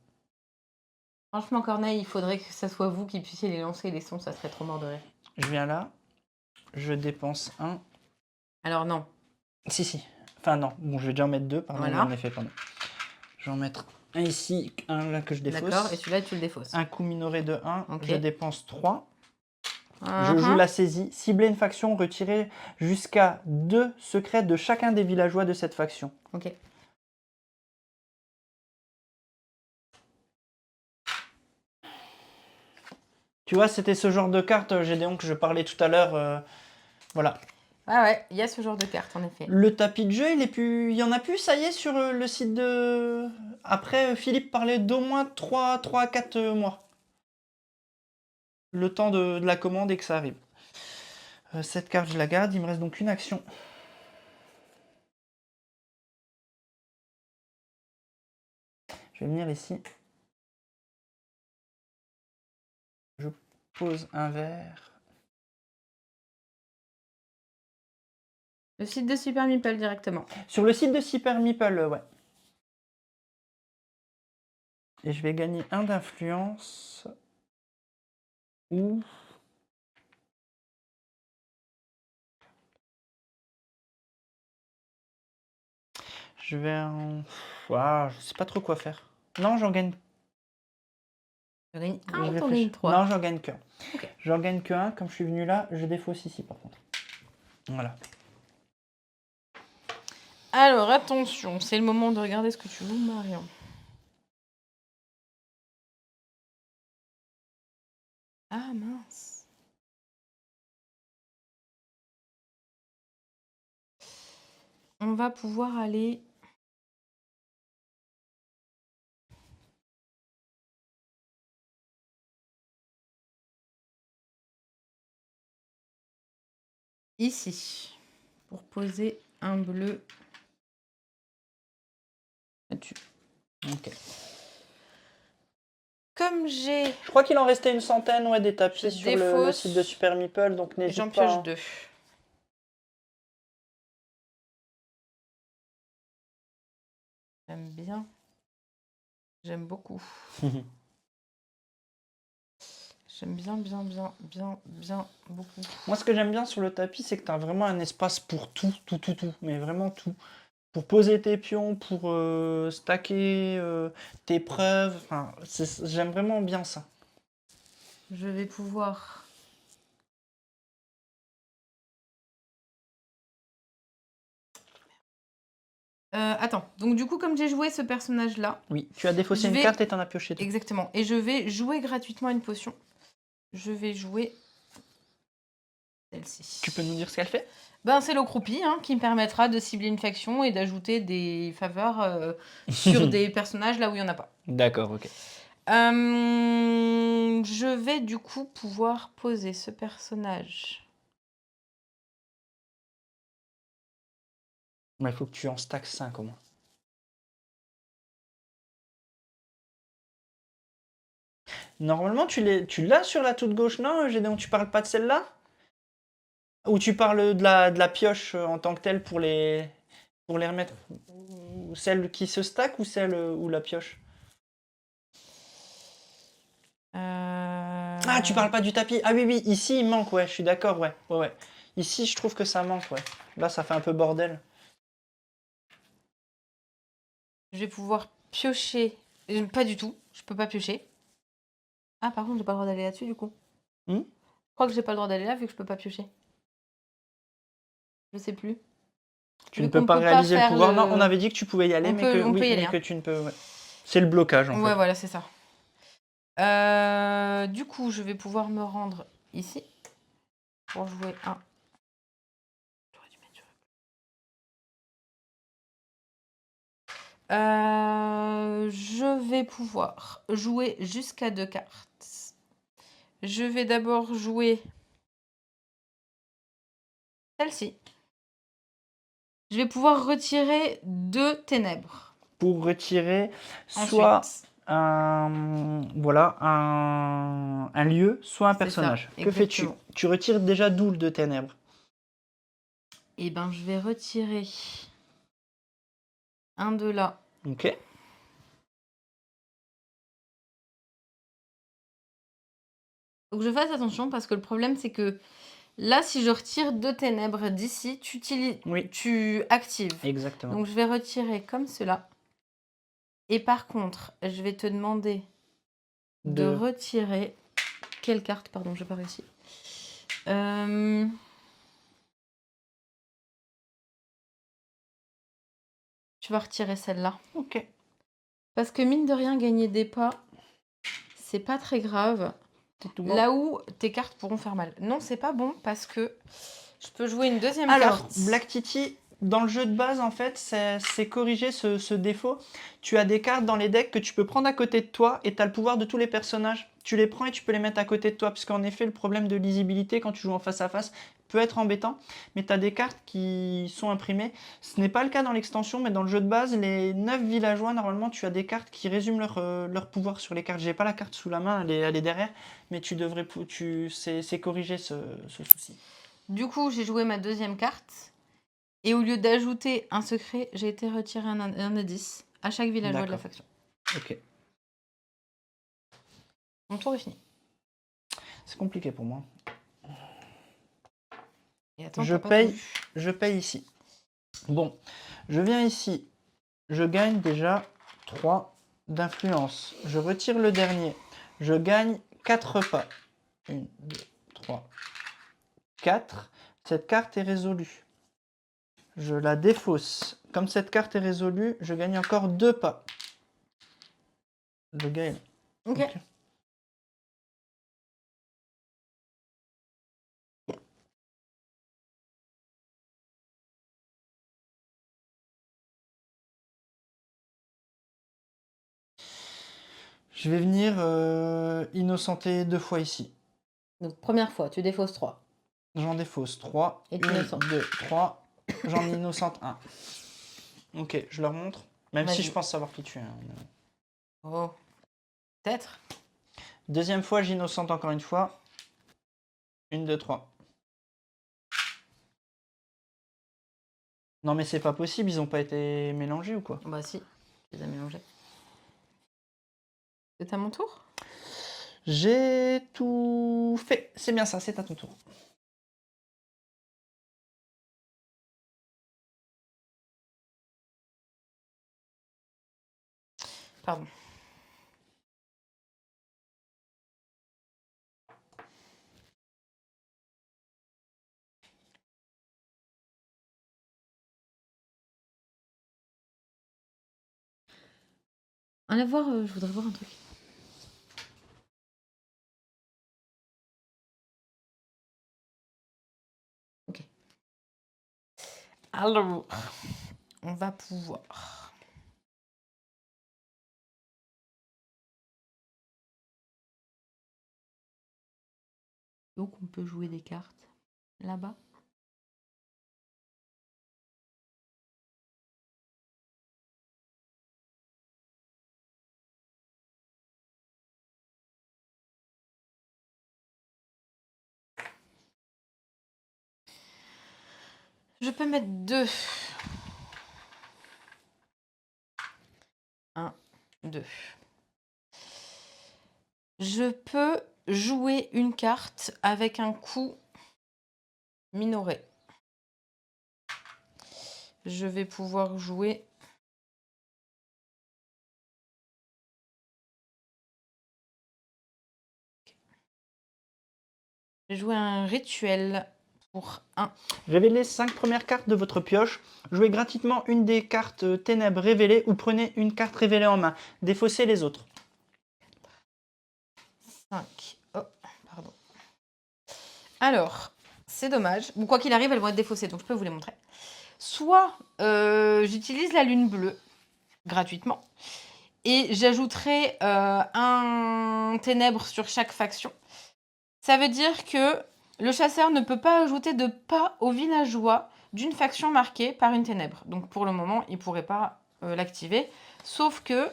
Franchement, Corneille, il faudrait que ça soit vous qui puissiez les lancer, les sons, ça serait trop mort de rire. Je viens là, je dépense un. Alors non, Si, si. Enfin, non. Bon, je vais déjà en mettre deux. Pardon, Voilà. en effet, pardon. Je vais en mettre un ici, un là que je défausse. d'accord, et celui-là, tu le défausses. Un coup minoré de 1. Ok. Je dépense 3. Je Mhm. joue la saisie. Cibler une faction, retirer jusqu'à 2 secrets de chacun des villageois de cette faction. Ok. Tu vois, c'était ce genre de carte, Gédéon, que je parlais tout à l'heure. Voilà. Ah ouais, il y a ce genre de carte, en effet. Le tapis de jeu, il y en a plus, ça y est, sur le site de... Après, Philippe parlait d'au moins 3 à 4 mois. Le temps de la commande et que ça arrive. Cette carte, je la garde. Il me reste donc une action. Je vais venir ici. Je pose un verre. Le site de Super Meeple directement. Sur le site de Super Meeple, ouais. Et je vais gagner un d'influence. Ou... Je vais en... Ouah, je sais pas trop quoi faire. Non, j'en gagne. Tu gagnes Je 1 ou t'en réfléchis. gagnes 3? Non, j'en gagne qu'un. Ok. J'en gagne qu'un. Comme je suis venu là, je défausse ici par contre. Voilà. Alors, attention, c'est le moment de regarder ce que tu joues, Marion. Ah mince. On va pouvoir aller... ici, pour poser un bleu là-dessus. Ok. Comme j'ai... Je crois qu'il en restait une centaine, ouais, des tapis Je sur le défausse. site de Super Meeple, donc J'en n'hésite pas. pioche Hein. 2. J'aime bien. J'aime beaucoup. J'aime bien, beaucoup. Moi, ce que j'aime bien sur le tapis, c'est que tu as vraiment un espace pour tout, mais vraiment tout. Pour poser tes pions, pour stacker tes preuves. Enfin, j'aime vraiment bien ça. Je vais pouvoir... attends, donc du coup, comme j'ai joué ce personnage-là... Oui, tu as défaussé une carte et t'en as pioché deux. Exactement. Et je vais jouer gratuitement une potion. Je vais jouer celle-ci. Tu peux nous dire ce qu'elle fait? Ben, c'est l'eau croupie qui me permettra de cibler une faction et d'ajouter des faveurs sur des personnages là où il n'y en a pas. D'accord, ok. Je vais du coup pouvoir poser ce personnage. Mais il faut que tu en stacks 5 au moins. Normalement, tu l'as sur la toute gauche, non, Gédéon? Tu parles pas de celle-là? Ou tu parles de la pioche en tant que telle pour les remettre? Celle qui se stack ou celle ou la pioche? Ah, tu parles pas du tapis. Ah oui, oui, ici il manque, ouais, je suis d'accord, ouais. Ouais. Ici, je trouve que ça manque, ouais. Là, ça fait un peu bordel. Je vais pouvoir piocher. Pas du tout, je peux pas piocher. Ah, par contre, j'ai pas le droit d'aller là-dessus du coup. Hmm? Je crois que j'ai pas le droit d'aller là vu que je peux pas piocher. Je sais plus. Tu Vu ne peux qu'on pas peut pas réaliser le faire pouvoir. le- Non, on avait dit que tu pouvais y aller, On mais peut- que, on oui, peut y aller, mais que tu ne peux. Ouais. C'est le blocage, en Ouais, fait. voilà, c'est ça. Du coup, je vais pouvoir me rendre ici pour jouer un. J'aurais dû mettre sur je vais pouvoir jouer jusqu'à 2 cartes. Je vais d'abord jouer celle-ci. Je vais pouvoir retirer 2 ténèbres. Pour retirer soit Ensuite, un lieu, soit un C'est ça, personnage. Que fais-tu? exactement. Tu retires déjà Doule de ténèbres. Et ben, je vais retirer un de là. Ok. Faut que je fasse attention parce que le problème, c'est que là, si je retire 2 ténèbres d'ici, Oui, tu actives. exactement. Donc, je vais retirer comme cela. Et par contre, je vais te demander de De... retirer... Quelle carte? Pardon, j'ai pas réussi. Tu vas retirer celle-là. Ok. Parce que mine de rien, gagner des pas, c'est pas très grave. C'est tout bon. Là où tes cartes pourront faire mal. Non, c'est pas bon parce que je peux jouer une deuxième Alors, carte. Black Titi, dans le jeu de base, en fait, c'est corriger ce défaut. Tu as des cartes dans les decks que tu peux prendre à côté de toi et tu as le pouvoir de tous les personnages. Tu les prends et tu peux les mettre à côté de toi. Parce qu'en effet, le problème de lisibilité quand tu joues en face à face peut être embêtant. Mais tu as des cartes qui sont imprimées. Ce n'est pas le cas dans l'extension, mais dans le jeu de base, les 9 villageois, normalement, tu as des cartes qui résument leur pouvoir sur les cartes. J'ai pas la carte sous la main, elle est derrière. Mais tu devrais, c'est corriger ce souci. Du coup, j'ai joué ma deuxième carte. Et au lieu d'ajouter un secret, j'ai été retirer un indice à chaque villageois de la D'accord. faction. Ok. Mon tour est fini. C'est compliqué pour moi. Et attends, Je t'as pas tout vu. paye ici. Bon, je viens ici. Je gagne déjà 3 d'influence. Je retire le dernier. Je gagne 4 pas. 1, 2, 3, 4. Cette carte est résolue. Je la défausse. Comme cette carte est résolue, je gagne encore 2 pas. Le gars est là. Ok. Ok. Je vais venir innocenter 2 fois ici. Donc, première fois, tu défausses 3. J'en défausse 3. Et tu 1, innocentes. 2, 3. J'en innocente 1. Ok, je leur montre. Même si Vas-y. je pense savoir qui tu es. Oh. Peut-être. Deuxième fois, j'innocente encore une fois. 1, 2, 3. Non mais c'est pas possible, ils ont pas été mélangés ou quoi? Bah si, tu les as mélangés. C'est à mon tour? J'ai tout fait. C'est bien ça, c'est à ton tour. Pardon. Allez voir, je voudrais voir un truc. Ok. Alors, on va pouvoir... Donc on peut jouer des cartes là-bas. Je peux mettre 2. 1, 2. Je peux jouer une carte avec un coût minoré. Je vais pouvoir jouer... Je vais jouer un rituel pour 1. Révélez les 5 premières cartes de votre pioche. Jouez gratuitement une des cartes ténèbres révélées ou prenez une carte révélée en main. Défaussez les autres. 5. Oh, pardon. Alors, c'est dommage. Bon, quoi qu'il arrive, elles vont être défaussées, donc je peux vous les montrer. Soit j'utilise la lune bleue gratuitement et j'ajouterai un ténèbre sur chaque faction. Ça veut dire que le chasseur ne peut pas ajouter de pas aux villageois d'une faction marquée par une ténèbre. Donc pour le moment, il ne pourrait pas l'activer. Sauf que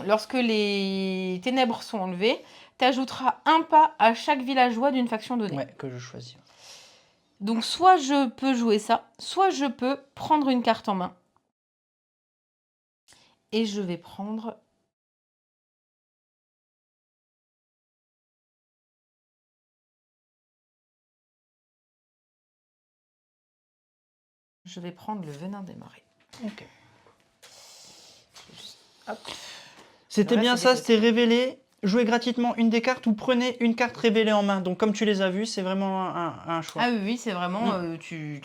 lorsque les ténèbres sont enlevées, tu ajouteras un pas à chaque villageois d'une faction donnée. Ouais, que je choisis. Donc soit je peux jouer ça, soit je peux prendre une carte en main. Et je vais prendre... Je vais prendre le venin des marais. Ok. Hop. C'était Le bien reste, ça, c'est c'était révélé. Jouez gratuitement une des cartes ou prenez une carte révélée en main. Donc comme tu les as vues, c'est vraiment un choix. Ah oui, oui, c'est vraiment... Allez,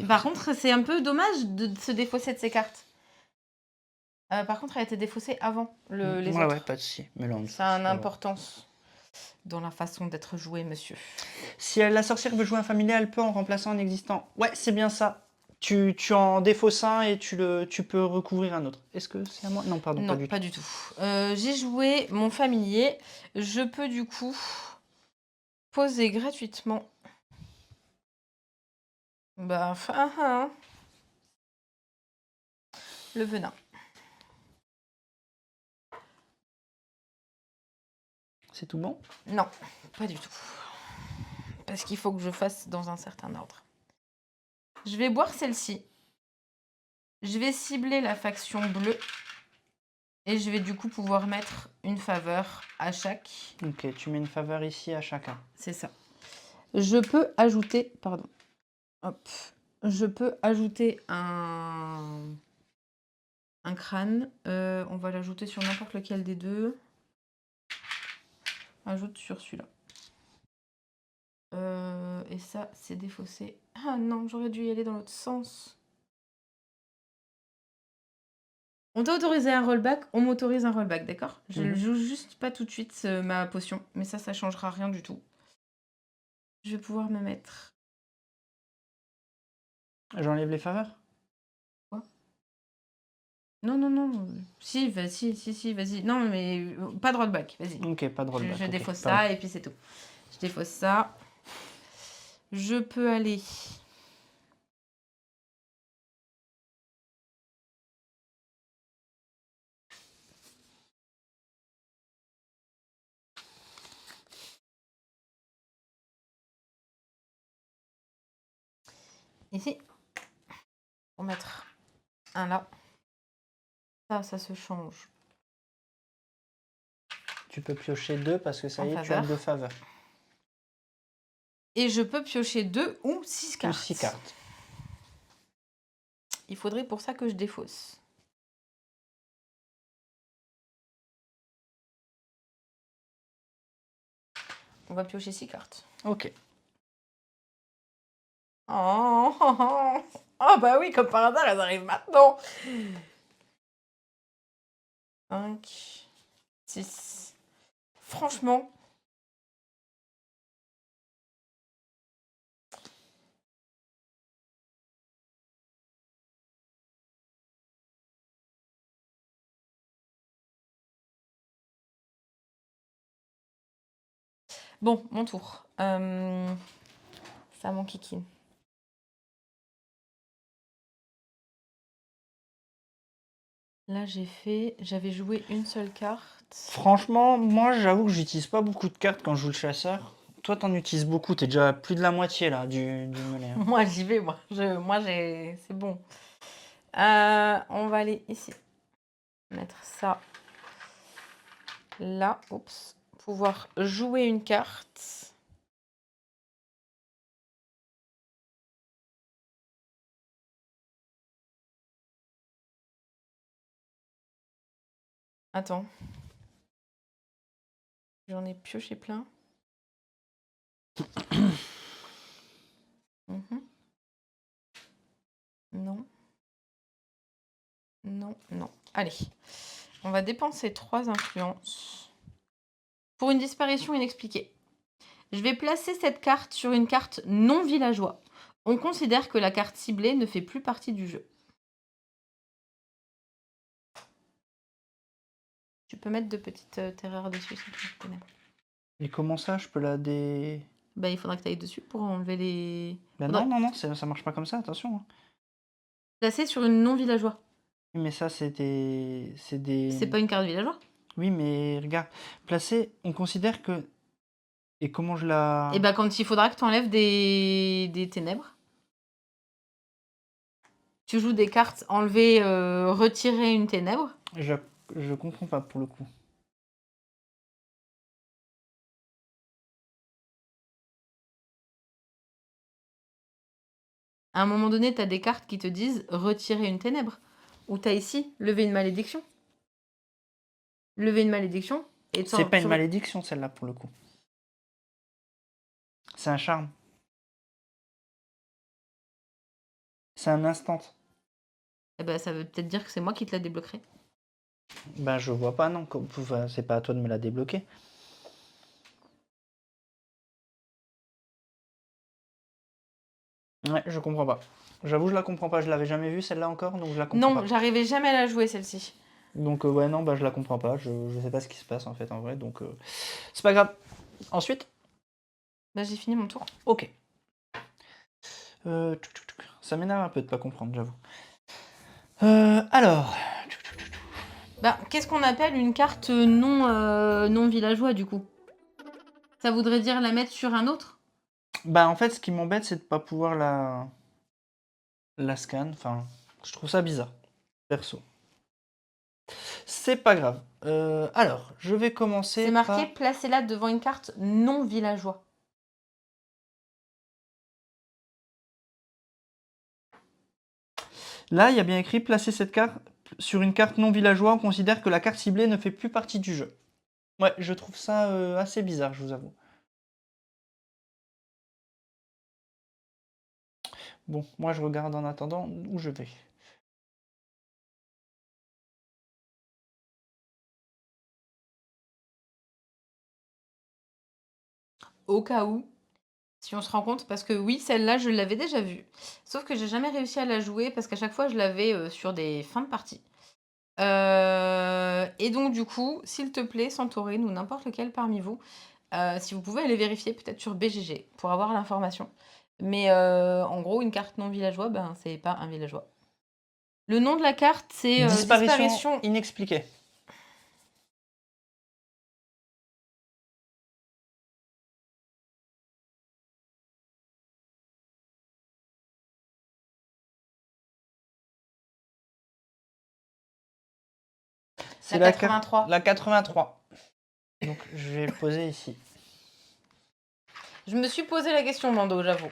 Par contre, c'est un peu dommage de se défausser de ces cartes. Par contre, elle a été défaussée avant les ouais, autres. ouais, pas de souci. Mélange. Ça a une importance dans la façon d'être joué, monsieur. Si la sorcière veut jouer un familier, elle peut en remplaçant un existant. Ouais, c'est bien ça. Tu en défausses un et tu peux recouvrir un autre. Est-ce que c'est à moi? Non, pardon, Non, pas du tout. J'ai joué mon familier. Je peux du coup poser gratuitement. Bah, le venin. C'est tout bon? Non, pas du tout. Parce qu'il faut que je fasse dans un certain ordre. Je vais boire celle-ci. Je vais cibler la faction bleue. Et je vais du coup pouvoir mettre une faveur à chaque. Ok, tu mets une faveur ici à chacun. C'est ça. Je peux ajouter... Pardon. Hop. Je peux ajouter un crâne. On va l'ajouter sur n'importe lequel des deux. Ajoute sur celui-là. Et ça, c'est défaussé. Ah non, j'aurais dû y aller dans l'autre sens. On t'a autorisé un rollback, on m'autorise un rollback, d'accord? Je ne joue juste pas tout de suite ma potion, mais ça changera rien du tout. Je vais pouvoir me mettre... J'enlève les faveurs? Quoi? Non, non, non. Si, vas-y. Non, mais pas de rollback, vas-y. Ok, pas de rollback. Je ok, défausse pardon. ça et puis c'est tout. Je défausse ça. Je peux aller... Ici. Pour mettre un là. Ça se change. Tu peux piocher 2 parce que ça En y est, tu as faveur. 2 faveurs. Et je peux piocher 2 ou 6 cartes. Ou 6 cartes. Il faudrait pour ça que je défausse. On va piocher 6 cartes. Ok. Oh, bah oui, comme par hasard, elles arrivent maintenant. 5, 6. Franchement... Bon, mon tour. Ça m'enquiquine. Là, j'avais joué une seule carte. Franchement, moi, j'avoue que j'utilise pas beaucoup de cartes quand je joue le chasseur. Toi, t'en utilises beaucoup. T'es déjà à plus de la moitié, là, du mêlé. Hein. Moi, j'y vais, moi. C'est bon. On va aller ici. Mettre ça là. Oups. Pouvoir jouer une carte. Attends. J'en ai pioché plein. Non. Non, non. Allez. On va dépenser 3 influences. Pour une disparition inexpliquée. Je vais placer cette carte sur une carte non villageois. On considère que la carte ciblée ne fait plus partie du jeu. Tu peux mettre 2 petites terreurs dessus, ça te ténèbres. Et comment ça, je peux la Bah, il faudra que tu ailles dessus pour enlever les... Bah non, ça marche pas comme ça, attention. Hein. Placer sur une non villageois. Mais ça, c'est des... C'est pas une carte villageois? Oui, mais regarde, placer, on considère que... Et comment je la... Et bah, quand il faudra que tu enlèves des ténèbres. Tu joues des cartes enlever, retirer une ténèbre. Je, je comprends pas pour le coup. À un moment donné, tu as des cartes qui te disent retirer une ténèbre. Ou tu as ici lever une malédiction. Lever une malédiction. Et C'est pas une malédiction, celle-là, pour le coup. C'est un charme. C'est un instant. Eh ben, ça veut peut-être dire que c'est moi qui te la débloquerai. Ben, je vois pas, non. Enfin, c'est pas à toi de me la débloquer. Ouais, je comprends pas. J'avoue, je la comprends pas. Je l'avais jamais vue, celle-là encore, donc je la comprends Non, pas. j'arrivais jamais à la jouer celle-ci. Donc, ouais, non, bah, je la comprends pas. Je sais pas ce qui se passe, en fait, en vrai. Donc, c'est pas grave. Ensuite, Bah, j'ai fini mon tour. ok. Ça m'énerve un peu de pas comprendre, j'avoue. Alors, Bah, qu'est-ce qu'on appelle une carte non villageois du coup? Ça voudrait dire la mettre sur un autre? bah, en fait, ce qui m'embête, c'est de pas pouvoir la scan. Enfin, je trouve ça bizarre, perso. C'est pas grave. Alors, je vais commencer C'est marqué par... placez-la devant une carte non villageois. Là, il y a bien écrit placer cette carte sur une carte non villageois. On considère que la carte ciblée ne fait plus partie du jeu. Ouais, je trouve ça assez bizarre, je vous avoue. Bon, moi je regarde en attendant où je vais. Au cas où, si on se rend compte, parce que oui, celle-là, je l'avais déjà vue. Sauf que j'ai jamais réussi à la jouer parce qu'à chaque fois, je l'avais sur des fins de partie. Et donc, du coup, s'il te plaît, Santorin ou n'importe lequel parmi vous, si vous pouvez aller vérifier peut-être sur BGG pour avoir l'information. Mais en gros, une carte non villageois, ben, c'est pas un villageois. Le nom de la carte, c'est Disparition inexpliquée. C'est La 83. La 83. Donc je vais le poser ici. Je me suis posé la question, Mando, j'avoue.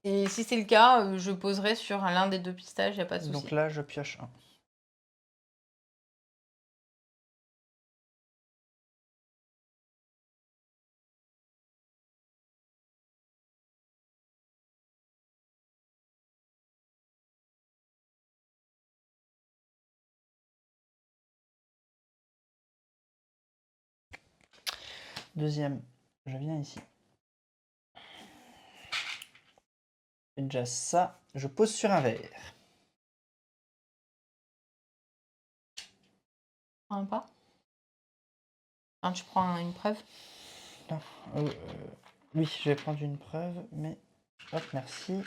Et si c'est le cas, je poserai sur l'un des deux pistages, y a pas de souci. Donc là, je pioche un. Deuxième, je viens ici. Et déjà ça, je pose sur un verre. Un pas. Enfin, tu prends une preuve. Non, oui, je vais prendre une preuve, mais hop, merci.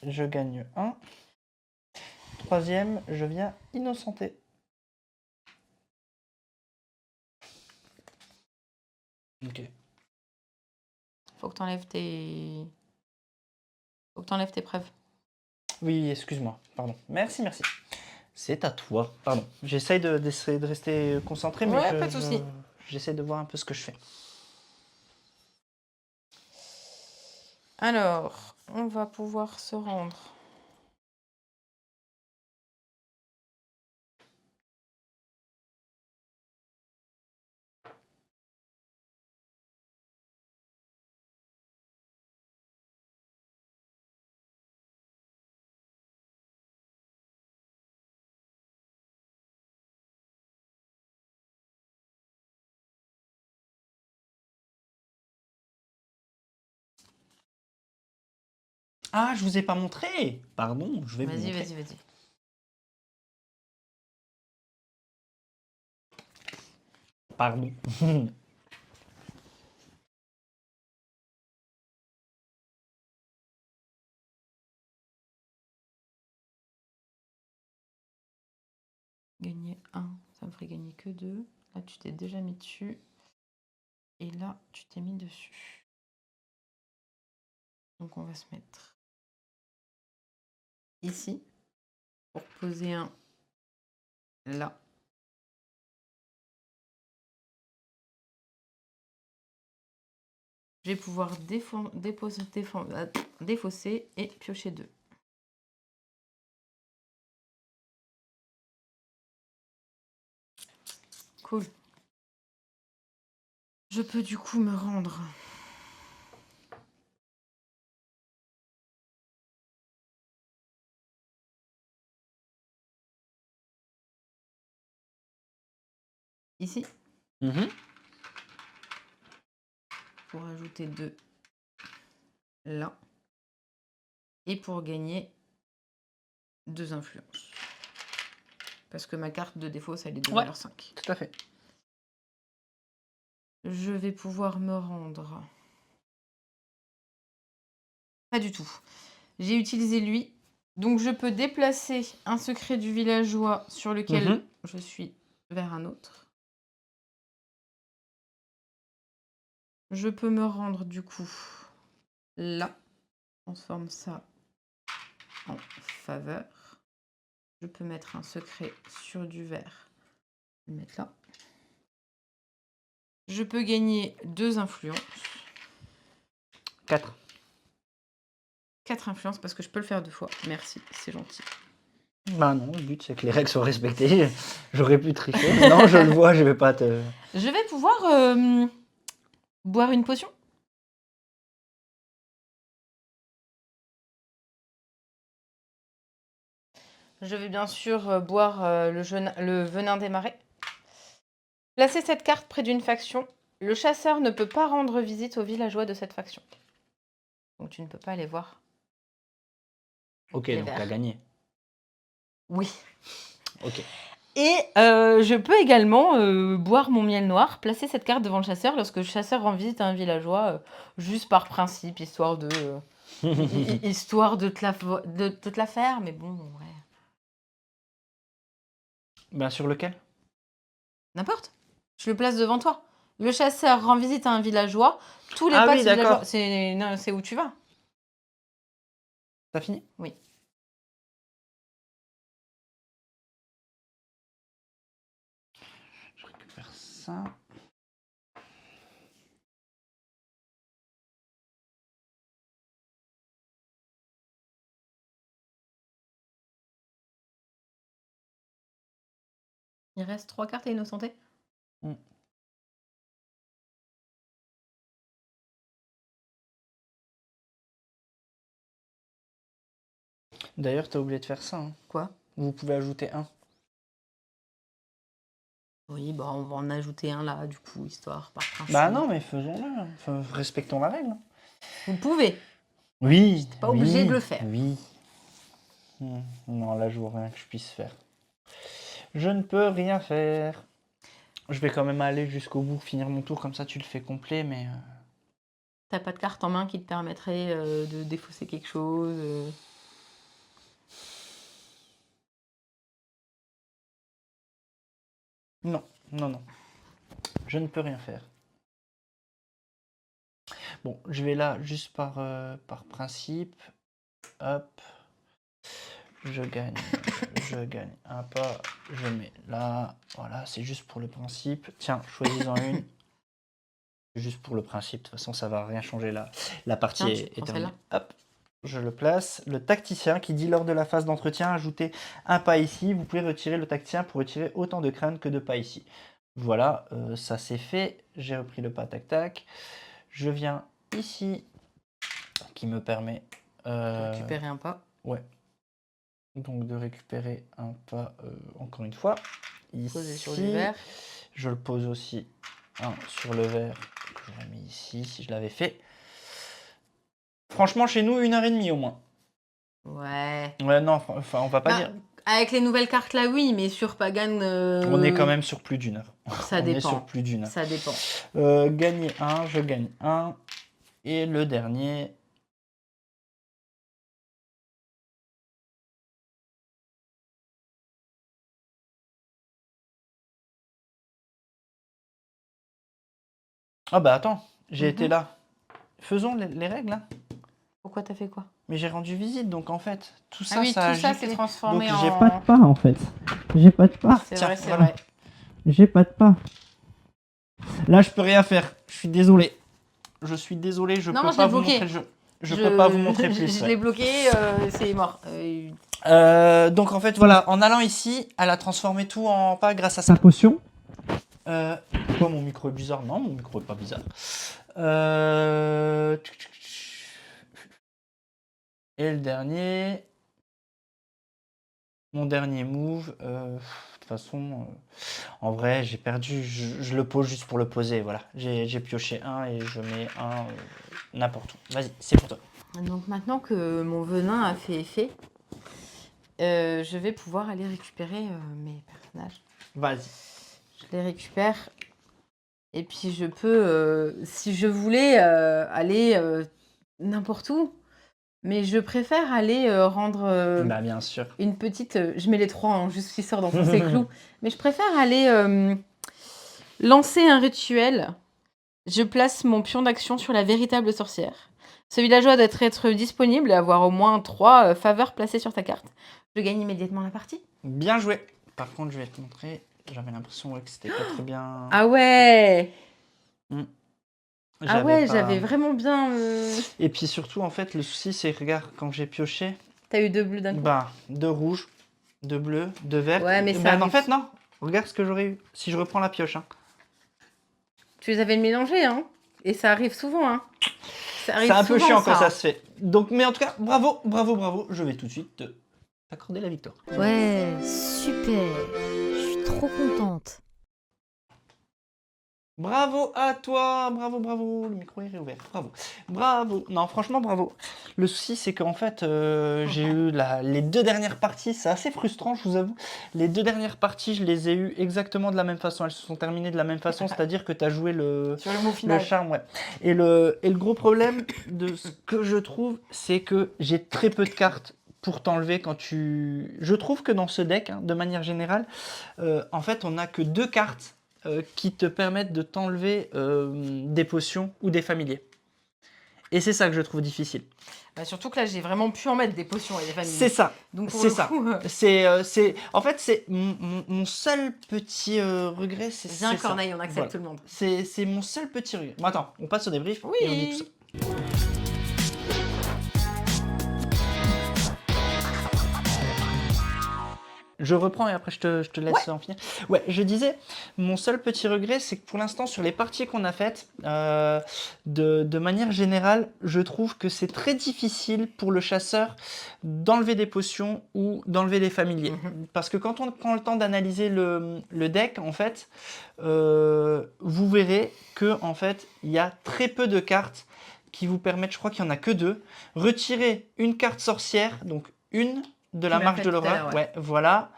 Je gagne un. Troisième, je viens innocenter. Ok. Faut que t'enlèves tes... Faut que t'enlèves tes preuves. Oui, excuse-moi, pardon. Merci, merci. C'est à toi. Pardon. J'essaye d'essayer de rester concentré, mais Ouais, pas de souci. j'essaie de voir un peu ce que je fais. Alors, on va pouvoir se rendre. Ah, je vous ai pas montré. Pardon, je vais vous Vas-y, montrer. vas-y, vas-y. Pardon. Gagner 1, ça me ferait gagner que 2. Là, tu t'es déjà mis dessus. Et là, tu t'es mis dessus. Donc, on va se mettre ici pour poser un là. Je vais pouvoir défausser et piocher 2. Cool. Je peux du coup me rendre ici Mhm. pour ajouter 2 là et pour gagner 2 influences. Parce que ma carte de défaut, elle est de valeur 5. Tout à fait. Je vais pouvoir me rendre. Pas du tout. J'ai utilisé lui. Donc je peux déplacer un secret du villageois sur lequel je suis vers un autre. Je peux me rendre du coup là. On transforme ça en faveur. Je peux mettre un secret sur du vert. Je vais le mettre là. Je peux gagner 2 influences. 4. 4 influences parce que je peux le faire 2 fois. Merci, c'est gentil. Bah non, le but c'est que les règles soient respectées. J'aurais pu tricher, mais non, je le vois, je vais pas te... Je vais pouvoir boire une potion. Je vais bien sûr boire le venin des marais. Placez cette carte près d'une faction. Le chasseur ne peut pas rendre visite aux villageois de cette faction. Donc tu ne peux pas aller voir. Ok, Les donc verts. t'as gagné. Oui. Ok. Et je peux également boire mon miel noir, placer cette carte devant le chasseur lorsque le chasseur rend visite à un villageois, juste par principe, histoire de te la faire, mais bon, ouais. Ben sur lequel? N'importe. Je le place devant toi. Le chasseur rend visite à un villageois. Tous les Ah pas oui, de ce d'accord. villageois, c'est où tu vas. T'as fini? Oui. Je récupère ça. Il reste 3 cartes à innocenter. Mm. D'ailleurs, t'as oublié de faire ça. Hein. Quoi? Vous pouvez ajouter un. Oui, bah on va en ajouter un là, du coup, histoire par principe. Bah non, mais faisons-le. Enfin, respectons la règle. Vous pouvez. Oui, Pas obligé de le faire. Oui. Non, là, je vois rien que je puisse faire. Je ne peux rien faire. Je vais quand même aller jusqu'au bout, finir mon tour, comme ça tu le fais complet, mais... T'as pas de carte en main qui te permettrait de défausser quelque chose Non, non, non. Je ne peux rien faire. Bon, je vais là juste par principe. Hop. Je gagne un pas. Je mets là. Voilà, c'est juste pour le principe. Tiens, choisis-en une. Juste pour le principe. De toute façon, ça va rien changer là. La partie Tiens, tu est prends terminée. celle-là. Hop. Je le place. Le tacticien qui dit lors de la phase d'entretien, ajoutez un pas ici. Vous pouvez retirer le tacticien pour retirer autant de crânes que de pas ici. Voilà, ça c'est fait. J'ai repris le pas tac tac. Je viens ici, qui me permet... Récupérer un pas. Ouais. Donc de récupérer un pas, encore une fois. Poser Ici, sur du vert. je le pose aussi un sur le vert que j'aurais mis ici si je l'avais fait. Franchement, chez nous, 1h30 au moins. Ouais. Ouais, non, enfin, on va pas Bah, dire. avec les nouvelles cartes là, oui, mais sur Pagan. On est quand même sur plus d'1 heure. Ça On est dépend. sur plus d'1 heure. Ça dépend. Gagner un, je gagne un. Et le dernier, Ah bah attends, j'ai été Mhm. là. Faisons les règles, hein. Pourquoi t'as fait quoi? Mais j'ai rendu visite, donc en fait, tout Ah ça, oui, ça a tout ça s'est giclé. Donc transformé j'ai pas de en... pas en fait. J'ai pas de pas. C'est Tiens, vrai, c'est voilà. vrai. J'ai pas de pas. Là, je peux rien faire. Je suis désolé. Je suis désolé, je Non, peux je l'ai pas vous montrer bloqué. le jeu. Je peux pas vous montrer plus. Je Ouais. l'ai bloqué, c'est mort. Donc en fait, voilà, en allant ici, elle a transformé tout en pas grâce à sa potion. Pourquoi mon micro est bizarre? Non, mon micro est pas bizarre. Et le dernier. Mon dernier move. De toute façon, en vrai, j'ai perdu. Je le pose juste pour le poser. Voilà. J'ai pioché un et je mets un n'importe où. Vas-y, c'est pour toi. Donc maintenant que mon venin a fait effet, je vais pouvoir aller récupérer mes personnages. Vas-y. Je les récupère. Et puis je peux, si je voulais, aller n'importe où, mais je préfère aller rendre Bah, bien sûr. une petite. Je mets les trois, hein, juste histoire d'enfoncer les clous. Mais je préfère aller lancer un rituel. Je place mon pion d'action sur la véritable sorcière. Ce villageois doit être disponible et avoir au moins 3 faveurs placées sur ta carte. Je gagne immédiatement la partie. Bien joué. Par contre, je vais te montrer. J'avais l'impression que c'était pas très bien. Ah ouais! Ah ouais, pas- j'avais vraiment bien. Et puis surtout, en fait, le souci, c'est, regarde, quand j'ai pioché, T'as eu 2 bleus d'un coup. bah, 2 rouges, 2 bleus, 2 verts. Ouais, mais ça Ben, en arrive. fait, non. Regarde ce que j'aurais eu si je reprends la pioche. Hein. Tu les avais mélangés, hein? Et ça arrive souvent, hein? Ça C'est arrive un peu souvent, chiant quand ça hein. se fait. Donc, mais en tout cas, bravo, bravo, bravo. Je vais tout de suite t'accorder la victoire. Ouais, super. Je suis trop contente. Bravo à toi, bravo, bravo. Le micro est réouvert, bravo. Bravo. Non, franchement, bravo. Le souci, c'est qu'en fait, j'ai eu les 2 dernières parties. C'est assez frustrant, je vous avoue. Les 2 dernières parties, je les ai eues exactement de la même façon. Elles se sont terminées de la même façon, c'est-à-dire que tu as joué le Sur le mot final. charme, ouais. Et le gros problème de ce que je trouve, c'est que j'ai très peu de cartes pour t'enlever quand tu... Je trouve que dans ce deck, hein, de manière générale, en fait, on n'a que 2 cartes qui te permettent de t'enlever des potions ou des familiers. Et c'est ça que je trouve difficile. Bah, surtout que là, j'ai vraiment pu en mettre des potions et des familles. C'est ça. Donc pour C'est le ça. coup, En fait, c'est mon seul petit regret. viens c'est ça. Corneille, on accepte Voilà. tout le monde. C'est mon seul petit regret. Bon, attends, on passe au débrief et on dit tout ça. Je reprends et après je te laisse en finir. Ouais, je disais, mon seul petit regret, c'est que pour l'instant, sur les parties qu'on a faites, de manière générale, je trouve que c'est très difficile pour le chasseur d'enlever des potions ou d'enlever des familiers. Parce que quand on prend le temps d'analyser le deck, en fait, vous verrez que en fait, il y a très peu de cartes qui vous permettent, je crois qu'il n'y en a que 2, retirer une carte sorcière, donc une de la m'as marche fait de tout à l'aura. l'heure, Ouais, voilà.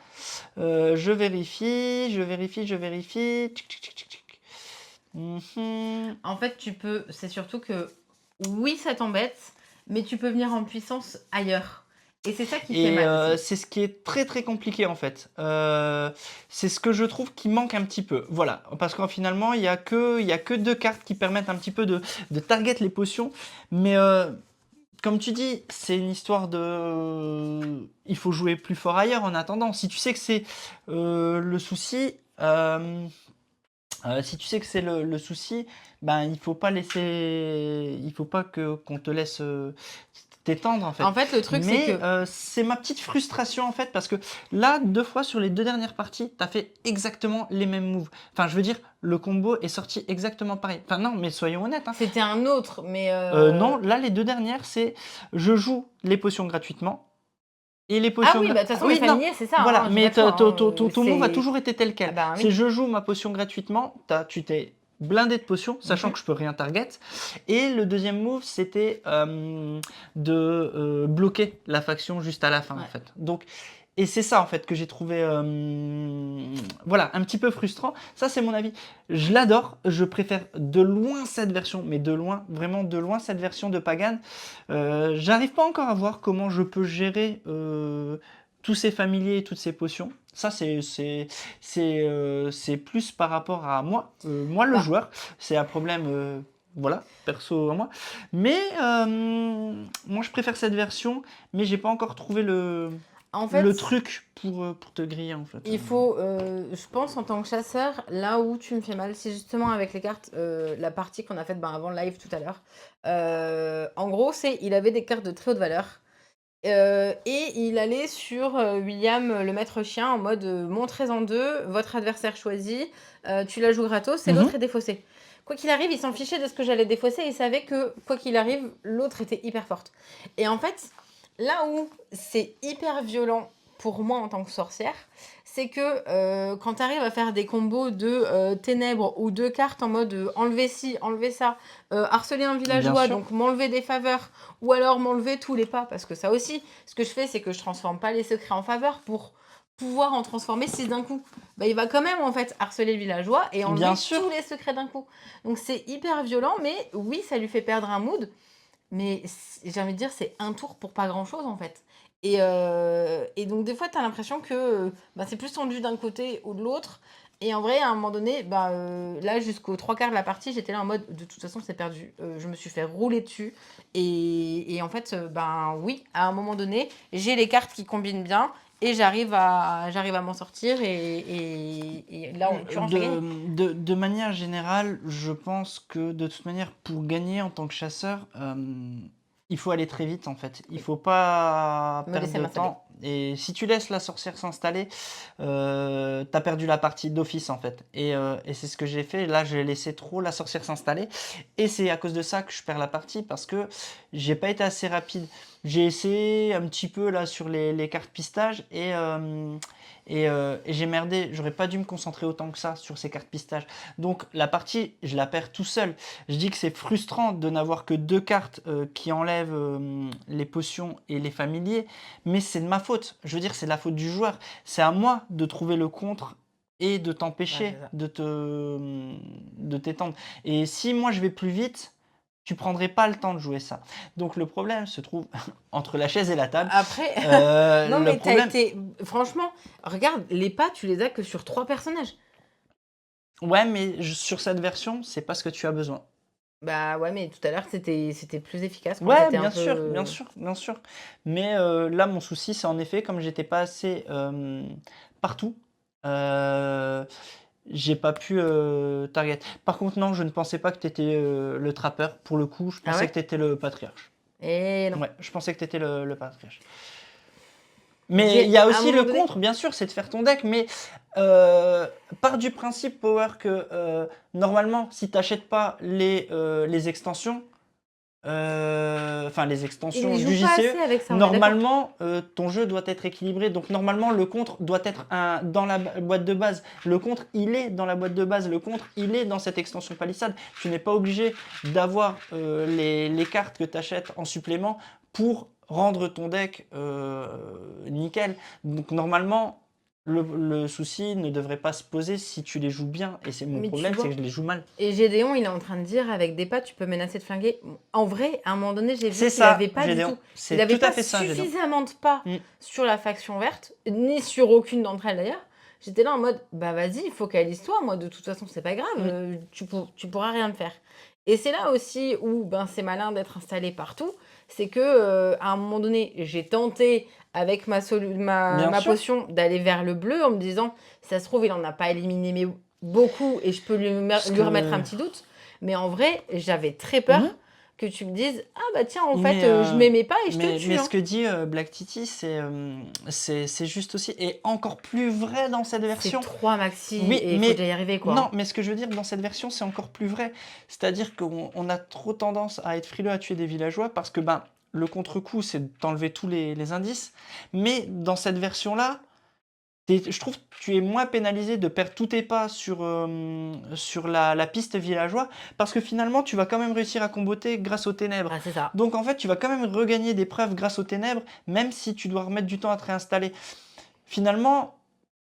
Je vérifie. Tchic, tchic, tchic, tchic, tchic. En fait, tu peux. C'est surtout que oui, ça t'embête, mais tu peux venir en puissance ailleurs. Et c'est ça qui fait Et mal. aussi. c'est ce qui est très très compliqué en fait. C'est ce que je trouve qui manque un petit peu. Voilà, parce qu'en finalement il y a que 2 cartes qui permettent un petit peu de target les potions, mais comme tu dis, c'est une histoire de... Il faut jouer plus fort ailleurs en attendant. Si tu sais que c'est le souci, si tu sais que c'est le souci, ben il faut pas laisser, il faut pas qu'on te laisse t'étendre en fait. En fait, le truc, c'est Mais que. c'est ma petite frustration en fait parce que là, 2 fois sur les 2 dernières parties, t'as fait exactement les mêmes moves. Enfin, je veux dire, le combo est sorti exactement pareil. Enfin non, mais soyons honnêtes. Hein. C'était un autre, mais. Non, là les 2 dernières, c'est je joue les potions gratuitement. Et les Ah potions oui, bah de toute façon, oui, les non, familiers, c'est ça. voilà, hein, je mais vais pas te croire, ton move a c'est- toujours été tel quel. Ah bah oui. C'est je joue ma potion gratuitement, tu t'es blindé de potions, sachant que je peux rien target. Et le deuxième move, c'était de bloquer la faction juste à la fin, en Ouais. fait. Donc, et c'est ça, en fait, que j'ai trouvé voilà, un petit peu frustrant. Ça, c'est mon avis. Je l'adore. Je préfère de loin cette version, mais de loin, vraiment de loin, cette version de Pagan. J'arrive pas encore à voir comment je peux gérer tous ces familiers, toutes ces potions. Ça, c'est plus par rapport à moi, moi le Bah, joueur. C'est un problème, voilà, perso à moi. Mais moi, je préfère cette version, mais j'ai pas encore trouvé en le fait, truc pour te griller, en fait. il faut, je pense, en tant que chasseur, là où tu me fais mal, c'est justement avec les cartes, la partie qu'on a faite avant le live tout à l'heure. En gros, il avait des cartes de très haute valeur. Et il allait sur William, le maître chien, en mode montrez en deux, votre adversaire choisi, tu la joues gratos et l'autre Mhm. est défaussé. Quoi qu'il arrive, il s'en fichait de ce que j'allais défausser, il savait que, quoi qu'il arrive, l'autre était hyper forte. Et en fait, là où c'est hyper violent pour moi en tant que sorcière, c'est que quand tu arrives à faire des combos de ténèbres ou deux cartes en mode enlever ci, enlever ça, harceler un Bien villageois, sûr. donc m'enlever des faveurs, ou alors m'enlever tous les pas, parce que ça aussi, ce que je fais, c'est que je transforme pas les secrets en faveur pour pouvoir en transformer 6 d'un coup. Bah, il va quand même en fait harceler le villageois et enlever Bien sûr. tous les secrets d'un coup. Donc c'est hyper violent, mais oui, ça lui fait perdre un mood. Mais j'ai envie de dire, c'est un tour pour pas grand-chose en fait. Et donc des fois, tu as l'impression que bah, c'est plus tendu d'un côté ou de l'autre. Et en vrai, à un moment donné, bah, là, jusqu'aux trois quarts de la partie, j'étais là en mode, de toute façon, c'est perdu. Je me suis fait rouler dessus. Et en fait, ben oui, à un moment donné, j'ai les cartes qui combinent bien. Et j'arrive à m'en sortir. Et là, en l'occurrence, j'ai gagné. De manière générale, je pense que de toute manière, pour gagner en tant que chasseur, il faut aller très vite en fait. Il Oui. faut pas Me perdre laisser de m'installer. temps. Et si tu laisses la sorcière s'installer, t'as perdu la partie d'office en fait. Et c'est ce que j'ai fait. Là, j'ai laissé trop la sorcière s'installer. Et c'est à cause de ça que je perds la partie parce que j'ai pas été assez rapide. J'ai essayé un petit peu là sur les cartes pistage et j'ai merdé, j'aurais pas dû me concentrer autant que ça sur ces cartes pistage. Donc la partie, je la perds tout seul. Je dis que c'est frustrant de n'avoir que deux cartes qui enlèvent les potions et les familiers, mais c'est de ma faute. Je veux dire, c'est de la faute du joueur. C'est à moi de trouver le contre et de Ouais, t'empêcher c'est ça. de t'étendre. Et si moi je vais plus vite, tu prendrais pas le temps de jouer ça. Donc le problème se trouve entre la chaise et la table. Après, non, Le mais t'as problème, été. Franchement, regarde, les pas, tu les as que sur 3 personnages. ouais, mais sur cette version, c'est pas ce que tu as besoin. Bah ouais, mais tout à l'heure, c'était plus efficace quand Ouais, t'étais un bien sûr, bien peu. sûr, bien sûr. Mais là, mon souci, c'est en effet, comme j'étais pas assez partout, euh, j'ai pas pu target. Par contre, non, je ne pensais pas que tu étais le trappeur. Pour le coup, je Ah pensais ouais? que tu étais le patriarche. Et non. Ouais, je pensais que tu étais le patriarche. Mais il J'ai, y a à un aussi le moment donné. contre, bien sûr, c'est de faire ton deck, mais euh, part du principe, Power, que normalement, si tu n'achètes pas les extensions, enfin les extensions Il du joue pas JCE, assez avec ça, on est d'accord. normalement, ton jeu doit être équilibré. Donc normalement, le contre doit être dans la boîte de base. Le contre, il est dans la boîte de base. Le contre, il est dans cette extension palissade. Tu n'es pas obligé d'avoir les cartes que tu achètes en supplément pour rendre ton deck nickel. Donc normalement, le souci ne devrait pas se poser si tu les joues bien. Et c'est mon Mais tu problème, c'est que vois. je les joue mal. Et Gédéon, il est en train de dire avec des pas, tu peux menacer de flinguer. En vrai, à un moment donné, j'ai vu C'est qu'il avait ça, pas du Gédéon. tout. Il C'est avait tout à pas fait ça, Gédéon. suffisamment de pas Mm. sur la faction verte, ni sur aucune d'entre elles d'ailleurs. J'étais là en mode, bah vas-y, focalise-toi. Moi, de toute façon, c'est pas grave. Mm. Tu pourras rien me faire. Et c'est là aussi où ben, c'est malin d'être installé partout. C'est que à un moment donné, j'ai tenté avec Bien ma sûr. potion d'aller vers le bleu en me disant, ça se trouve, il en a pas éliminé mais beaucoup et je peux Parce lui remettre que. un petit doute. Mais en vrai, j'avais très peur Mhm. que tu me dises, ah bah tiens, en fait, Mais, je m'aimais pas et je te tue. mais ce Hein. que dit Black Titi, c'est juste aussi, et encore plus vrai dans cette C'est version. 3 maxi Oui, et il faut mais déjà y arriver quoi. non, Hein. mais ce que je veux dire dans cette version, c'est encore plus vrai. C'est-à-dire qu'on a trop tendance à être frileux à tuer des villageois parce que ben, le contre-coup, c'est d'enlever tous les indices. Mais dans cette version-là, je trouve que tu es moins pénalisé de perdre tous tes pas sur la piste villageois parce que finalement, tu vas quand même réussir à comboter grâce aux ténèbres. Ah, c'est ça. Donc en fait, tu vas quand même regagner des preuves grâce aux ténèbres, même si tu dois remettre du temps à te réinstaller. Finalement,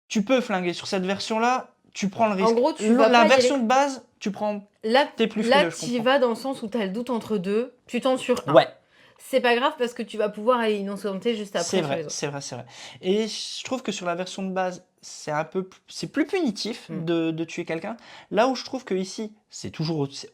tu peux flinguer sur cette version-là, tu prends le En risque. gros, tu vas La pas y version aller. de base, tu prends. Là, T'es plus là frileux, je tu y comprends. vas dans le sens où tu as le doute entre deux, tu tentes sur un. Ouais, c'est pas grave parce que tu vas pouvoir aller innocenter juste après C'est sur les vrai, autres. c'est vrai, c'est vrai. Et je trouve que sur la version de base, c'est plus punitif de tuer quelqu'un. Là où je trouve que ici,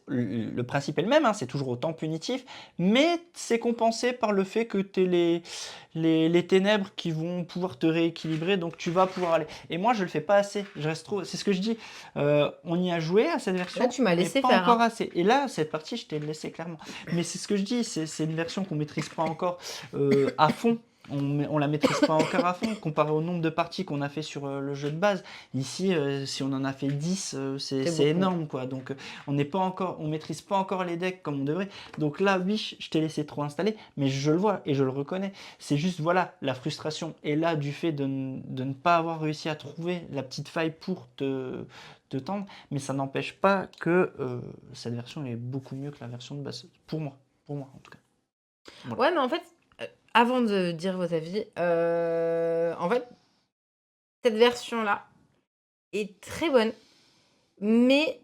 le principe est le même, hein, c'est toujours autant punitif, mais c'est compensé par le fait que tu les ténèbres qui vont pouvoir te rééquilibrer, donc tu vas pouvoir aller. Et moi, je le fais pas assez. Je reste trop. C'est ce que je dis. On y a joué à cette version, Là, tu m'as mais laissé pas faire, encore hein. assez. Et là, cette partie, je t'ai laissé clairement. Mais c'est ce que je dis. C'est une version qu'on maîtrise pas encore à fond. On la maîtrise pas encore à fond comparé au nombre de parties qu'on a fait sur le jeu de base. Ici, si on en a fait 10, c'est beaucoup. énorme quoi. Donc on maîtrise pas encore les decks comme on devrait. Donc là, oui, je t'ai laissé trop installer, mais je le vois et je le reconnais. C'est juste voilà, la frustration est là du fait de ne pas avoir réussi à trouver la petite faille pour te tendre, mais ça n'empêche pas que cette version est beaucoup mieux que la version de base. Pour moi en tout cas. Voilà. Ouais, mais en fait, avant de dire vos avis, en fait, cette version-là est très bonne, mais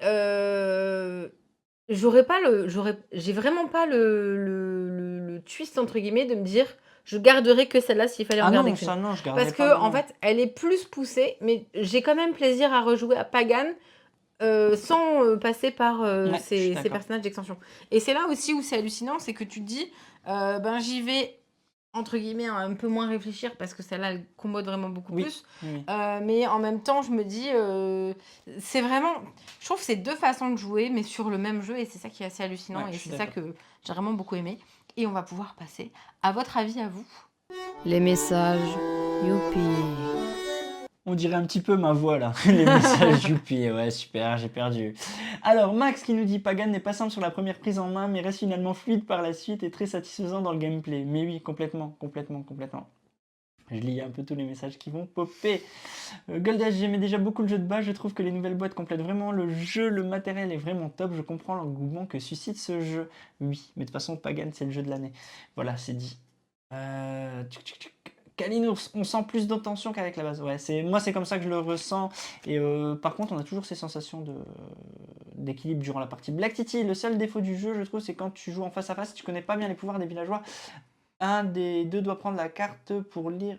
j'ai vraiment pas le twist entre guillemets de me dire je garderai que celle-là s'il fallait en Ah garder non, qu'une. ça non, je gardais Parce pas. que non, en non. fait, elle est plus poussée, mais j'ai quand même plaisir à rejouer à Pagan sans passer par Ouais, je suis ces d'accord. personnages d'extension. Et c'est là aussi où c'est hallucinant, c'est que tu te dis, ben j'y vais entre guillemets un peu moins réfléchir parce que celle-là elle commode vraiment beaucoup Oui, plus. oui. Mais en même temps, je me dis, c'est vraiment, je trouve que c'est deux façons de jouer, mais sur le même jeu, et c'est ça qui est assez hallucinant, Ouais, et je suis c'est ça d'accord. que j'ai vraiment beaucoup aimé. Et on va pouvoir passer à votre avis à vous. Les messages, youpi. On dirait un petit peu ma voix là, les messages youpi, ouais super, j'ai perdu. Alors Max qui nous dit Pagan n'est pas simple sur la première prise en main, mais reste finalement fluide par la suite et très satisfaisant dans le gameplay. Mais oui, complètement. Je lis un peu tous les messages qui vont popper. Goldash, j'aimais déjà beaucoup le jeu de base, je trouve que les nouvelles boîtes complètent vraiment le jeu, le matériel est vraiment top, je comprends l'engouement que suscite ce jeu. Oui, mais de toute façon Pagan c'est le jeu de l'année. Voilà, c'est dit. Kalinours, on sent plus de tension qu'avec la base. Ouais, moi c'est comme ça que je le ressens. Et par contre, on a toujours ces sensations d'équilibre durant la partie. Black Titi, le seul défaut du jeu, je trouve, c'est quand tu joues en face à face, tu connais pas bien les pouvoirs des villageois. Un des deux doit prendre la carte pour lire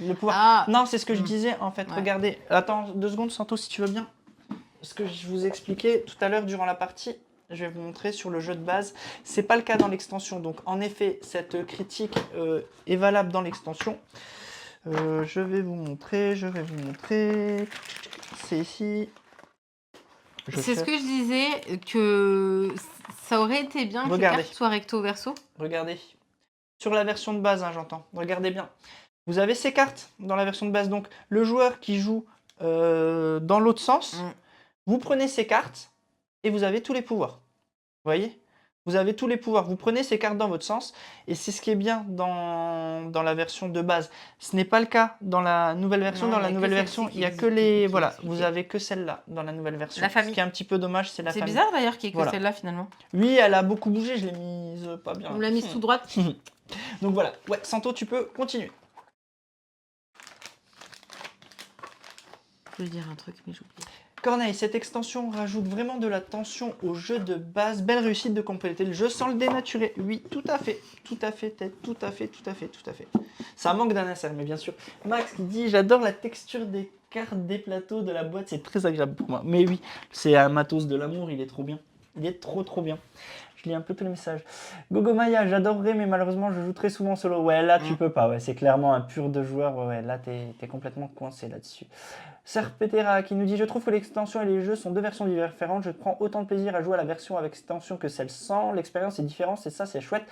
le pouvoir. Ah, Non, c'est ce que je disais en fait. Ouais. Regardez, attends 2 secondes, Santo, si tu veux bien. Ce que je vous expliquais tout à l'heure durant la partie, je vais vous montrer sur le jeu de base. C'est pas le cas dans l'extension. Donc en effet, cette critique est valable dans l'extension. Je vais vous montrer. C'est ici. c'est ce que je disais, que ça aurait été bien que les Regardez. cartes soient recto verso. Regardez. Sur la version de base, hein, j'entends. Regardez bien. Vous avez ces cartes dans la version de base. Donc le joueur qui joue dans l'autre sens, vous prenez ces cartes et vous avez tous les pouvoirs. Vous voyez ? Vous avez tous les pouvoirs. Vous prenez ces cartes dans votre sens et c'est ce qui est bien dans la version de base. Ce n'est pas le cas dans la nouvelle version. Non, dans il y la a que nouvelle celle-ci version, qui il n'y a existe, que les... qui Voilà, existe. vous avez que celle-là dans la nouvelle version. La famille. Ce qui est un petit peu dommage, c'est la C'est famille. bizarre d'ailleurs qu'il y ait que Voilà. celle-là finalement. Oui, elle a beaucoup bougé, je l'ai mise pas bien. On l'a mise tout droite. Donc voilà. Ouais, Santo, tu peux continuer. Je voulais dire un truc, mais j'ai oublié. Corneille, cette extension rajoute vraiment de la tension au jeu de base. Belle réussite de compléter le jeu sans le dénaturer. Oui, tout à fait. Ça manque d'un insert, mais bien sûr. Max qui dit j'adore la texture des cartes des plateaux de la boîte, c'est très agréable pour moi. Mais oui, c'est un matos de l'amour, il est trop bien. Il est trop bien. Je lis un peu tous les messages. Gogo Maya, j'adorerais, mais malheureusement, je joue très souvent en solo. Ouais, là, tu peux pas. Ouais, c'est clairement un pur de joueur. Ouais, là, t'es complètement coincé là-dessus. Serpetera qui nous dit je trouve que l'extension et les jeux sont deux versions différentes. Je prends autant de plaisir à jouer à la version avec extension que celle sans. L'expérience est différente et ça, c'est chouette.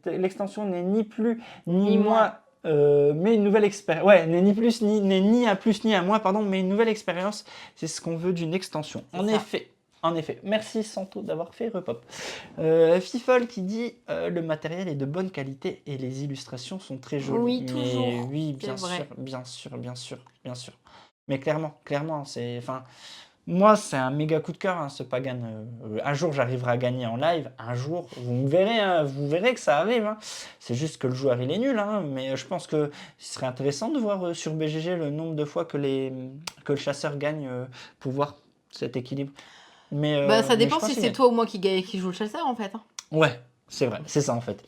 L'extension n'est ni plus ni moins. Mais une nouvelle expérience. Ouais, n'est ni un plus ni un moins, pardon, mais une nouvelle expérience. C'est ce qu'on veut d'une extension. En effet, merci Santo d'avoir fait repop. Fifol qui dit le matériel est de bonne qualité et les illustrations sont très jolies. Oui, toujours. Mais oui, C'est bien sûr. Mais clairement, c'est. Enfin, moi, c'est un méga coup de cœur, hein, ce Pagan. Un jour, j'arriverai à gagner en live. Un jour, vous me verrez, hein, vous verrez que ça arrive. Hein. C'est juste que le joueur, il est nul. Hein, mais je pense que ce serait intéressant de voir sur BGG le nombre de fois que le chasseur gagne pour voir cet équilibre. Mais, Bah, ça mais dépend je pense si qu'il c'est gagne. toi ou moi qui joue le chasseur en fait. Hein. Ouais, C'est vrai, c'est ça en fait.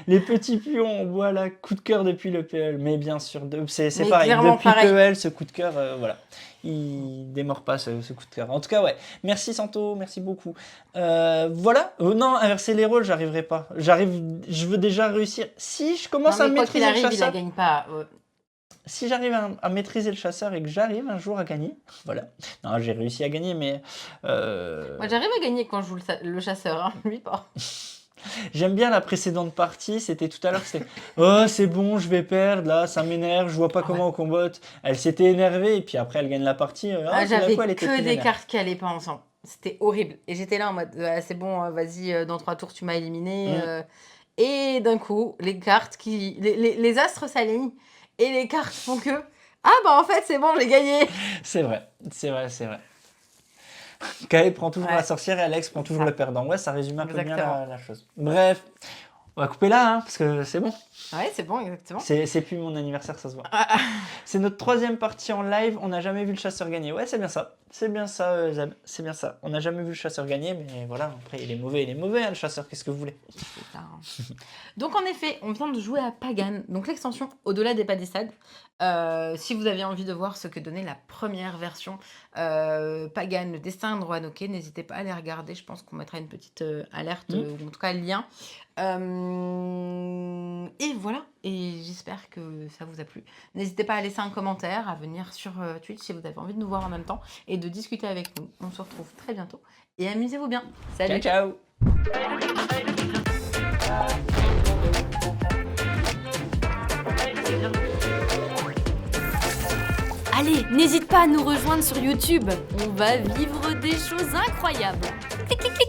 Les petits pions, voilà, coup de cœur depuis le PL. Mais bien sûr, c'est Mais pareil. clairement Depuis pareil. PL, ce coup de cœur, voilà. Il démord pas ce coup de cœur. En tout cas, ouais. Merci Santo, merci beaucoup. Voilà. Non, inverser les rôles, j'arriverai pas. Je veux déjà réussir. Si je commence Non, à mais quoi qu'il maîtriser le arrive, il la chasseur, gagne pas. si j'arrive à maîtriser le chasseur et que j'arrive un jour à gagner, voilà. Non, j'ai réussi à gagner, mais Moi, j'arrive à gagner quand je joue le chasseur, hein. Lui pas. j'aime bien la précédente partie. C'était tout à l'heure, c'était oh, c'est bon, je vais perdre, là, ça m'énerve, je vois pas comment on combotte. Elle s'était énervée, et puis après, elle gagne la partie. Ah, Tout d'un j'avais coup, elle était que plus des vénère. cartes qui allaient pas ensemble. C'était horrible. Et j'étais là en mode, c'est bon, vas-y, dans 3 tours, tu m'as éliminé. Et d'un coup, les cartes les astres s'alignent et les cartes font que, ah bah en fait, c'est bon, j'ai gagné. C'est vrai, c'est vrai, c'est vrai. Kae prend toujours Ouais. la sorcière et Alex prend toujours Ça. le perdant. Ouais, ça résume un peu bien Exactement. la chose. Bref, on va couper là, hein, parce que c'est bon. Ouais, c'est bon, exactement. C'est plus mon anniversaire, ça se voit. Ah, C'est notre 3e partie en live. On n'a jamais vu le chasseur gagner. Ouais, c'est bien ça. C'est bien ça, Zeb. C'est bien ça. On n'a jamais vu le chasseur gagner, mais voilà. Après, il est mauvais, hein, le chasseur. Qu'est-ce que vous voulez? c'est ça, hein. Donc en effet, on vient de jouer à Pagan, donc l'extension Au-delà des palissades. Si vous avez envie de voir ce que donnait la première version Pagan, le destin de Roanoke, n'hésitez pas à aller regarder. Je pense qu'on mettra une petite alerte, ou en tout cas le lien. Et voilà, et j'espère que ça vous a plu. N'hésitez pas à laisser un commentaire, à venir sur Twitch si vous avez envie de nous voir en même temps et de discuter avec nous. On se retrouve très bientôt et amusez-vous bien. Salut! Ciao, ciao. Allez, n'hésite pas à nous rejoindre sur YouTube. On va vivre des choses incroyables. Clic, clic, clic.